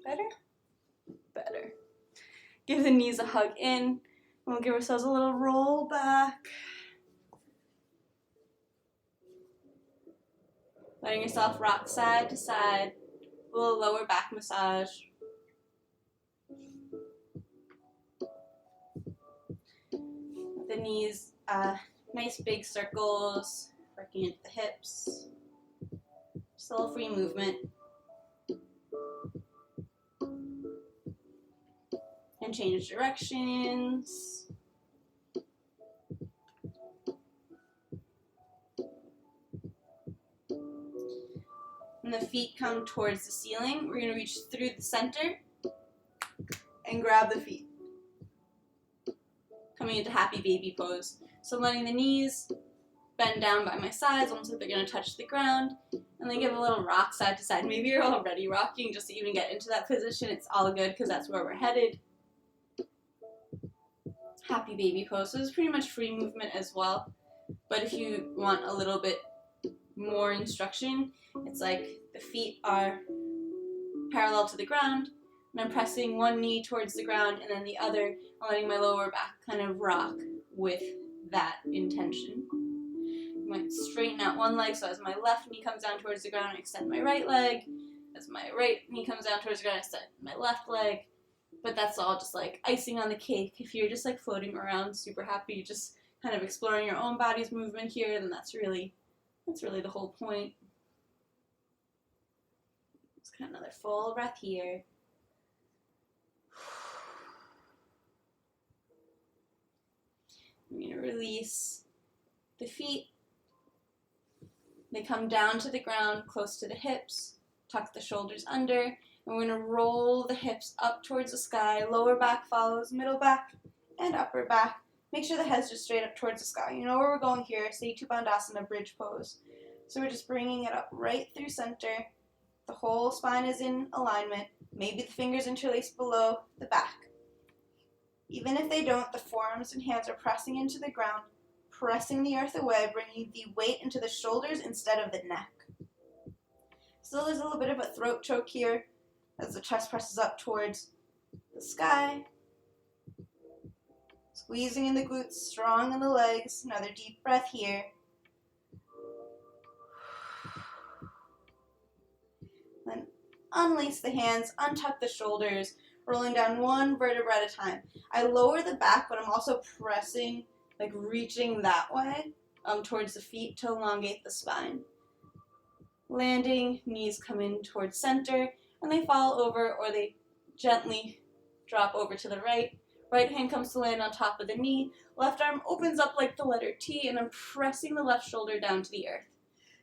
Better? Better. Give the knees a hug in, and we'll give ourselves a little roll back. Letting yourself rock side to side, a little lower back massage. The knees, nice big circles, working at the hips. Just a little free movement. And change directions. And the feet come towards the ceiling. We're going to reach through the center and grab the feet. Coming into happy baby pose. So letting the knees bend down by my sides, almost like they're going to touch the ground. And then give a little rock side to side. Maybe you're already rocking just to even get into that position. It's all good because that's where we're headed. Happy baby pose. So it's pretty much free movement as well. But if you want a little bit more instruction, it's like the feet are parallel to the ground, and I'm pressing one knee towards the ground and then the other, letting my lower back kind of rock with that intention. I might straighten out one leg, so as my left knee comes down towards the ground, I extend my right leg. As my right knee comes down towards the ground, I extend my left leg. But that's all just like icing on the cake. If you're just like floating around super happy, just kind of exploring your own body's movement here, then that's really the whole point. Let's get another full breath here. I'm going to release the feet. They come down to the ground, close to the hips. Tuck the shoulders under. And we're going to roll the hips up towards the sky. Lower back follows middle back and upper back. Make sure the head's just straight up towards the sky. You know where we're going here. Setu Bandhasana, bridge pose. So we're just bringing it up right through center. The whole spine is in alignment. Maybe the fingers interlace below the back. Even if they don't, the forearms and hands are pressing into the ground, pressing the earth away, bringing the weight into the shoulders instead of the neck. So there's a little bit of a throat choke here as the chest presses up towards the sky. Squeezing in the glutes, strong in the legs. Another deep breath here. Then unlace the hands, untuck the shoulders, rolling down one vertebra at a time. I lower the back, but I'm also pressing, like reaching that way towards the feet to elongate the spine. Landing, knees come in towards center, and they fall over or they gently drop over to the right. Right hand comes to land on top of the knee. Left arm opens up like the letter T, and I'm pressing the left shoulder down to the earth.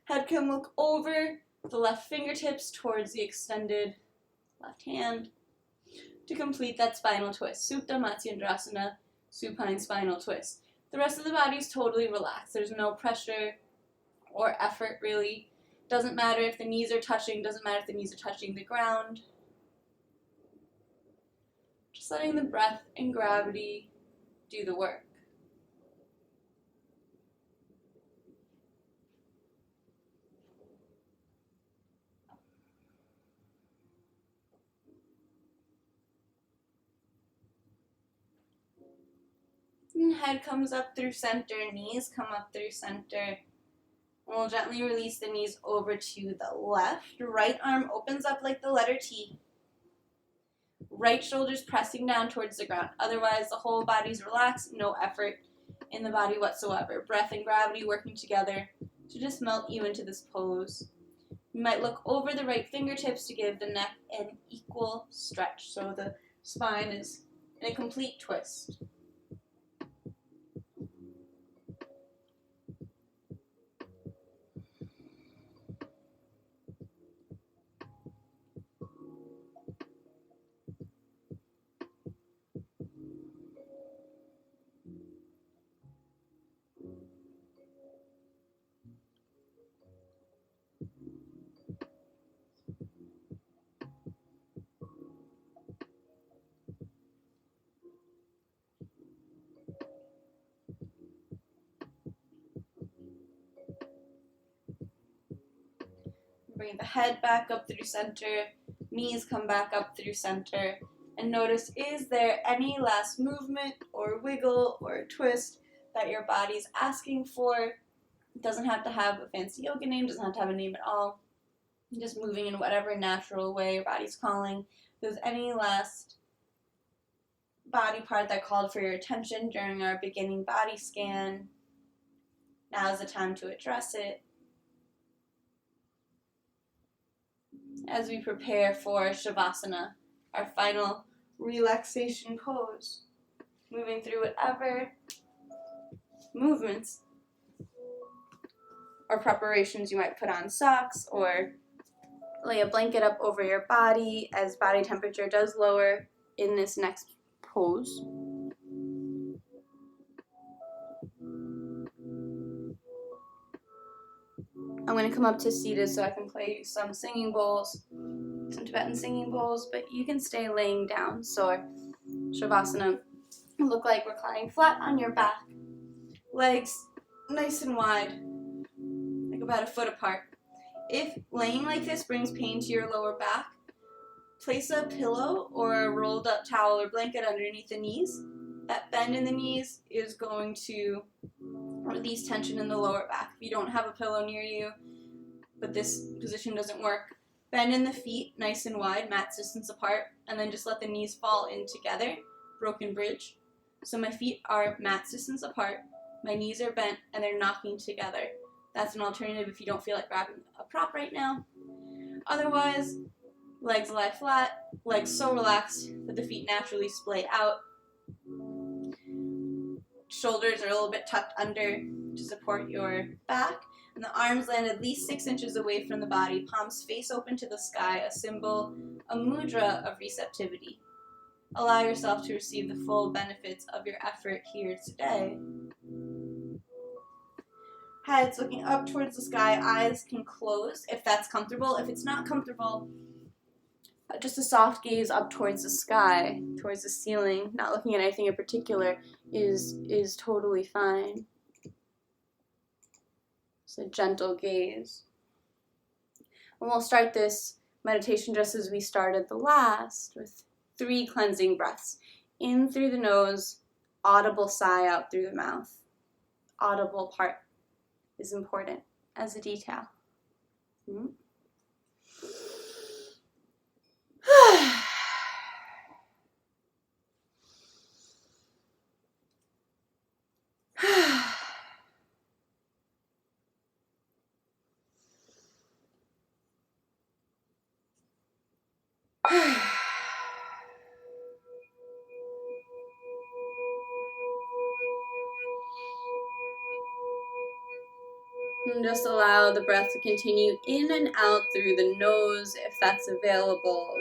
Head can look over the left fingertips towards the extended left hand to complete that spinal twist. Supta Matsyendrasana, supine spinal twist. The rest of the body is totally relaxed. There's no pressure or effort really. Doesn't matter if the knees are touching, doesn't matter if the knees are touching the ground. Just letting the breath and gravity do the work. And head comes up through center, knees come up through center. And we'll gently release the knees over to the left. Right arm opens up like the letter T. Right shoulder's pressing down towards the ground. Otherwise, the whole body's relaxed, no effort in the body whatsoever. Breath and gravity working together to just melt you into this pose. You might look over the right fingertips to give the neck an equal stretch, so the spine is in a complete twist. Bring the head back up through center, knees come back up through center, and notice, is there any last movement or wiggle or twist that your body's asking for? It doesn't have to have a fancy yoga name, doesn't have to have a name at all. Just moving in whatever natural way your body's calling. If there's any last body part that called for your attention during our beginning body scan, now's the time to address it. As we prepare for Savasana, our final relaxation pose, moving through whatever movements or preparations you might put on socks or lay a blanket up over your body as body temperature does lower in this next pose. I'm going to come up to seated so I can play you some singing bowls, some Tibetan singing bowls, but you can stay laying down. So Shavasana will look like reclining flat on your back, legs nice and wide, like about a foot apart. If laying like this brings pain to your lower back, place a pillow or a rolled up towel or blanket underneath the knees. That bend in the knees is going to release tension in the lower back. If you don't have a pillow near you, but this position doesn't work, bend in the feet nice and wide, mat distance apart, and then just let the knees fall in together, broken bridge. So my feet are mat distance apart, my knees are bent, and they're knocking together. That's an alternative if you don't feel like grabbing a prop right now. Otherwise, legs lie flat, legs so relaxed that the feet naturally splay out. Shoulders are a little bit tucked under to support your back, and the arms land at least 6 inches away from the body, palms face open to the sky, a symbol, a mudra of receptivity. Allow yourself to receive the full benefits of your effort here today. Heads looking up towards the sky, eyes can close if that's comfortable. If it's not comfortable, just a soft gaze up towards the sky, towards the ceiling, not looking at anything in particular, is totally fine. It's a gentle gaze. And we'll start this meditation just as we started the last, with 3 cleansing breaths. In through the nose, audible sigh out through the mouth. Audible part is important as a detail. And just allow the breath to continue in and out through the nose if that's available.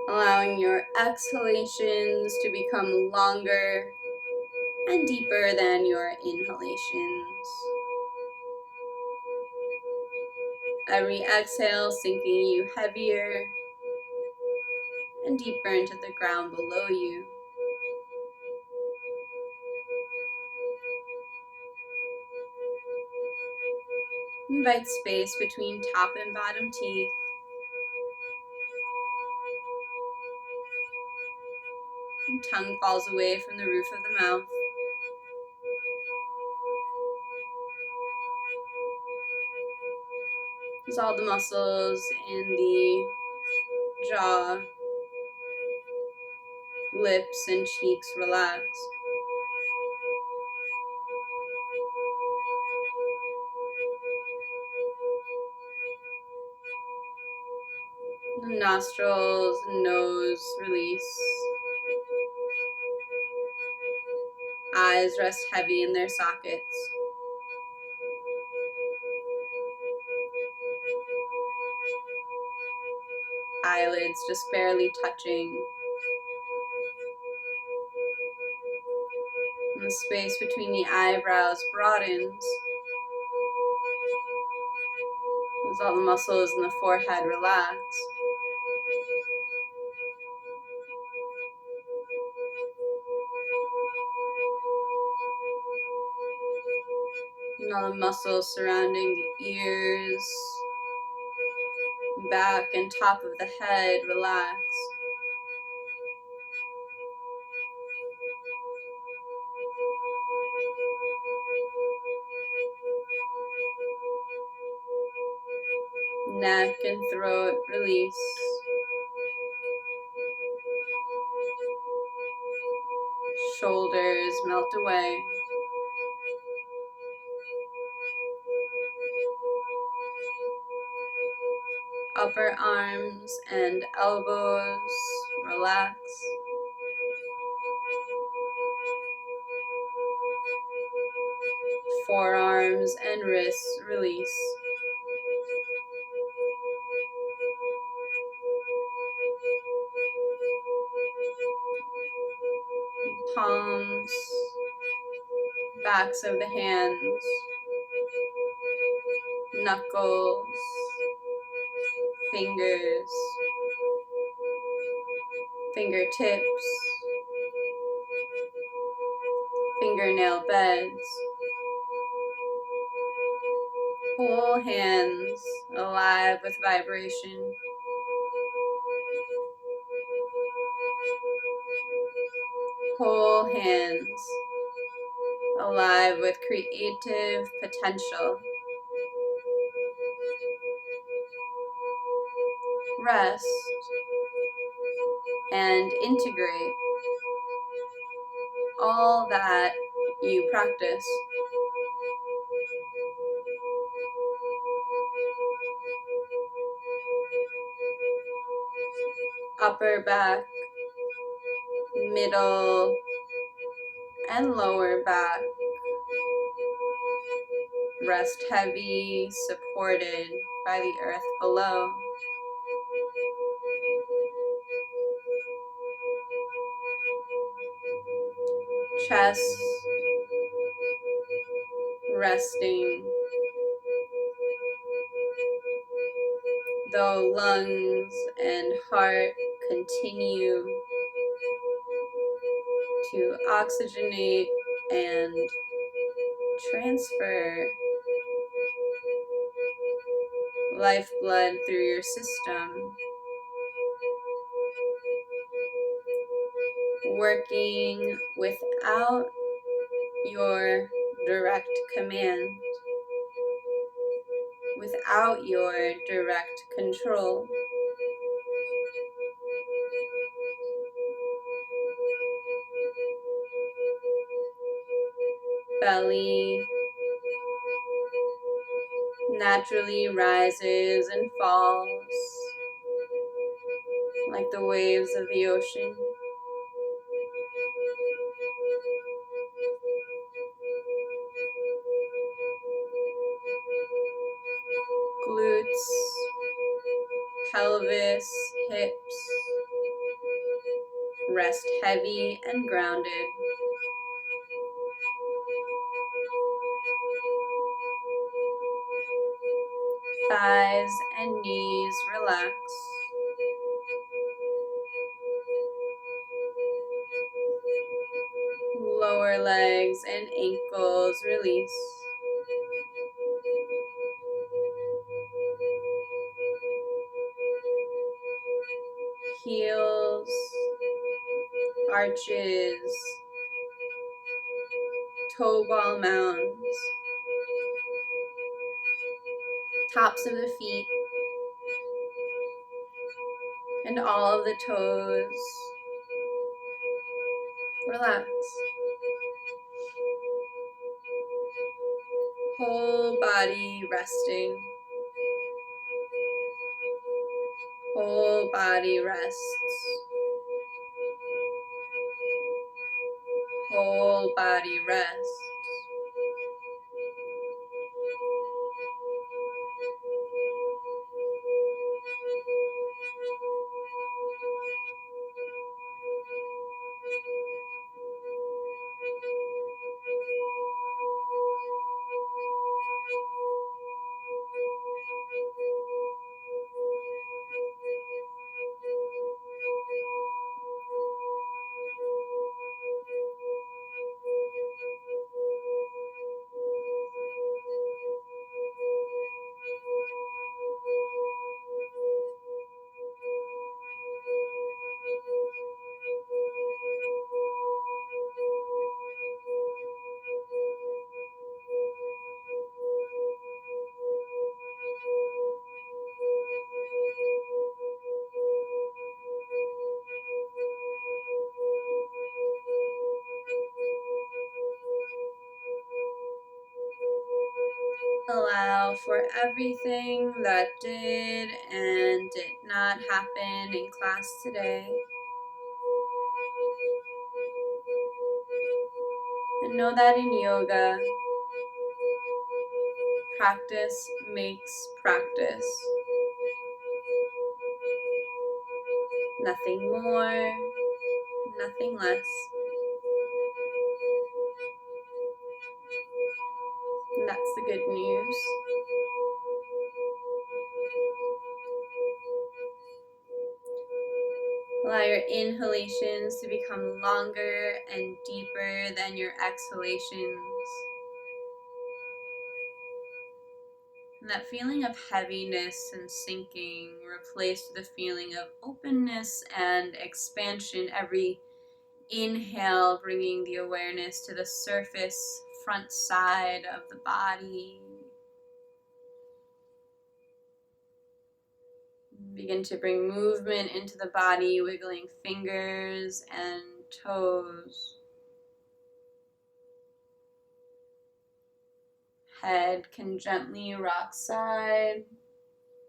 Allowing your exhalations to become longer and deeper than your inhalations. Every exhale sinking you heavier and deeper into the ground below you. Invite space between top and bottom teeth. And tongue falls away from the roof of the mouth. As all the muscles in the jaw, lips, and cheeks relax. The nostrils and nose release. Eyes rest heavy in their sockets. Eyelids just barely touching. And the space between the eyebrows broadens as all the muscles in the forehead relax. And all the muscles surrounding the ears, back and top of the head relax. Neck and throat release. Shoulders melt away. Upper arms and elbows relax. Forearms and wrists release. Palms, backs of the hands, knuckles, fingers, fingertips, fingernail beds, whole hands alive with vibration. Whole hands alive with creative potential. Rest and integrate all that you practice. Upper back, middle, and lower back. Rest heavy, supported by the earth below. Chest resting, though lungs and heart continue to oxygenate and transfer lifeblood through your system, working without your direct command, without your direct control. Belly naturally rises and falls like the waves of the ocean. Glutes, pelvis, hips rest heavy and grounded. Thighs and knees relax. Lower legs and ankles release. Heels, arches, toe ball mounds, tops of the feet, and all of the toes relax. Whole body resting. Whole body rests. Whole body rests. Allow for everything that did and did not happen in class today. And know that in yoga, practice makes practice. Nothing more, nothing less. And that's the good news. Allow your inhalations to become longer and deeper than your exhalations. And that feeling of heaviness and sinking replaced with a feeling of openness and expansion. Every inhale bringing the awareness to the surface, front side of the body. Begin to bring movement into the body, wiggling fingers and toes. Head can gently rock side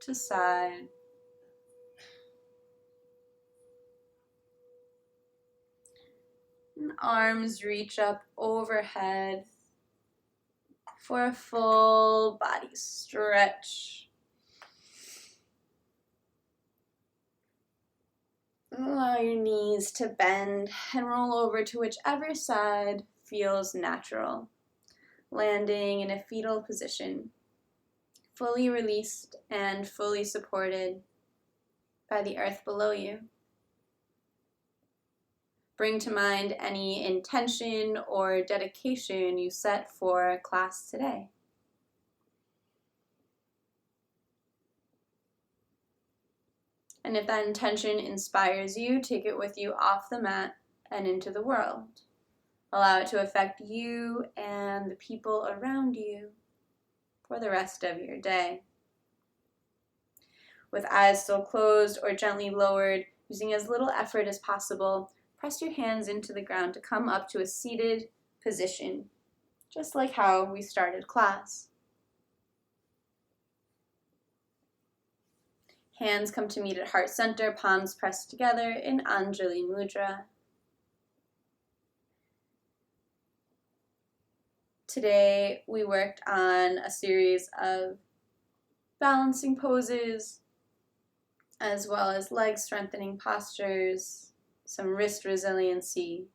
to side. And arms reach up overhead for a full body stretch. Allow your knees to bend and roll over to whichever side feels natural. Landing in a fetal position, fully released and fully supported by the earth below you. Bring to mind any intention or dedication you set for class today. And if that intention inspires you, take it with you off the mat and into the world. Allow it to affect you and the people around you for the rest of your day. With eyes still closed or gently lowered, using as little effort as possible, press your hands into the ground to come up to a seated position, just like how we started class. Hands come to meet at heart center, palms pressed together in Anjali Mudra. Today, we worked on a series of balancing poses, as well as leg strengthening postures, some wrist resiliency.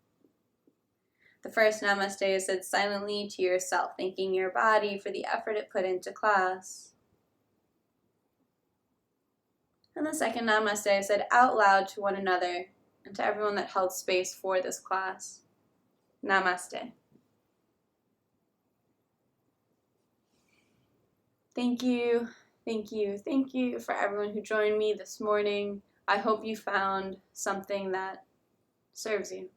The first namaste is said silently to yourself, thanking your body for the effort it put into class. And the second namaste is said out loud to one another and to everyone that held space for this class. Namaste. Thank you, thank you, thank you for everyone who joined me this morning. I hope you found something that serves you.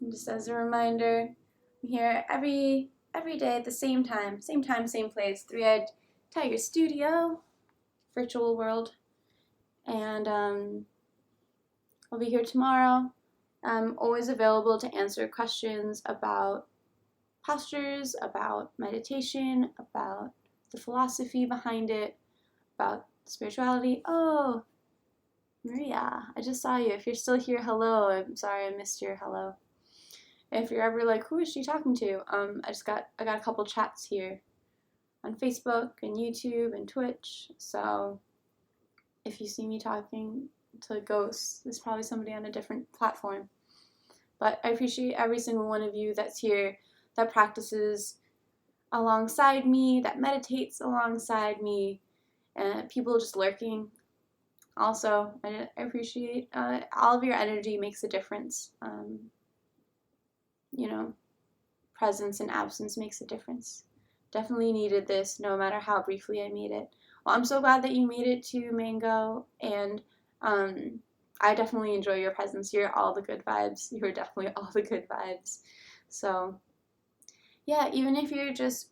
And just as a reminder, I'm here every day at the same time, same place, Three-Eyed Tiger Studio, virtual world. And I'll be here tomorrow. I'm always available to answer questions about postures, about meditation, about the philosophy behind it, about spirituality. Oh, Maria, I just saw you. If you're still here, hello. I'm sorry I missed your hello. If you're ever like, who is she talking to? I got a couple chats here on Facebook and YouTube and Twitch. So if you see me talking to ghosts, it's probably somebody on a different platform. But I appreciate every single one of you that's here, that practices alongside me, that meditates alongside me, and people just lurking. Also, I appreciate all of your energy makes a difference. Presence and absence makes a difference. Definitely needed this, no matter how briefly I made it. Well, I'm so glad that you made it to Mango, and I definitely enjoy your presence. You're all the good vibes. You're definitely all the good vibes. So, yeah, even if you're just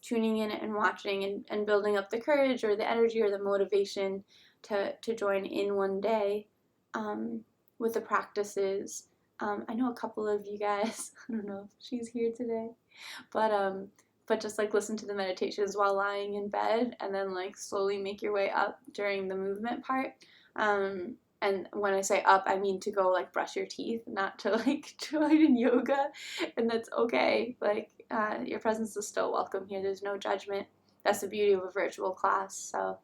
tuning in and watching and building up the courage or the energy or the motivation to join in one day with the practices, I know a couple of you guys, I don't know if she's here today, but just like listen to the meditations while lying in bed and then like slowly make your way up during the movement part. And when I say up, I mean to go like brush your teeth, not to like join in yoga. And that's okay. Like your presence is still welcome here. There's no judgment. That's the beauty of a virtual class. So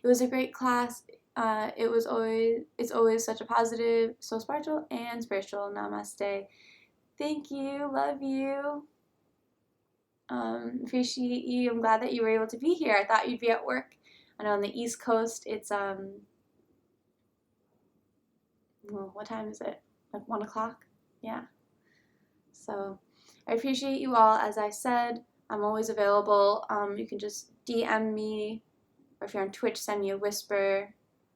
it was a great class. It's always such a positive, so spiritual and spiritual. Namaste. Thank you. Love you. Appreciate you. I'm glad that you were able to be here. I thought you'd be at work. I know on the East Coast it's well, what time is it? Like 1 o'clock? Yeah. So I appreciate you all. As I said, I'm always available. You can just DM me, or if you're on Twitch, send me a whisper.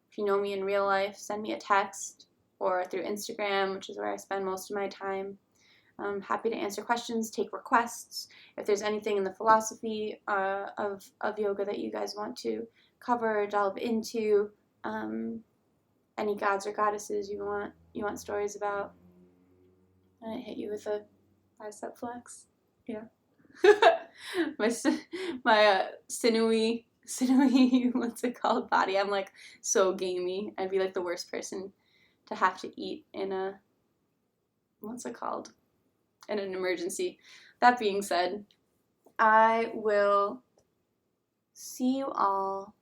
If you know me in real life, send me a text, or through Instagram, which is where I spend most of my time. I'm happy to answer questions, take requests. If there's anything in the philosophy of yoga that you guys want to cover, delve into, any gods or goddesses you want stories about. And I hit you with a bicep flex. Yeah. my sinewy what's it called, body. I'm like so gamey. I'd be like the worst person to have to eat in a, what's it called, in an emergency. That being said, I will see you all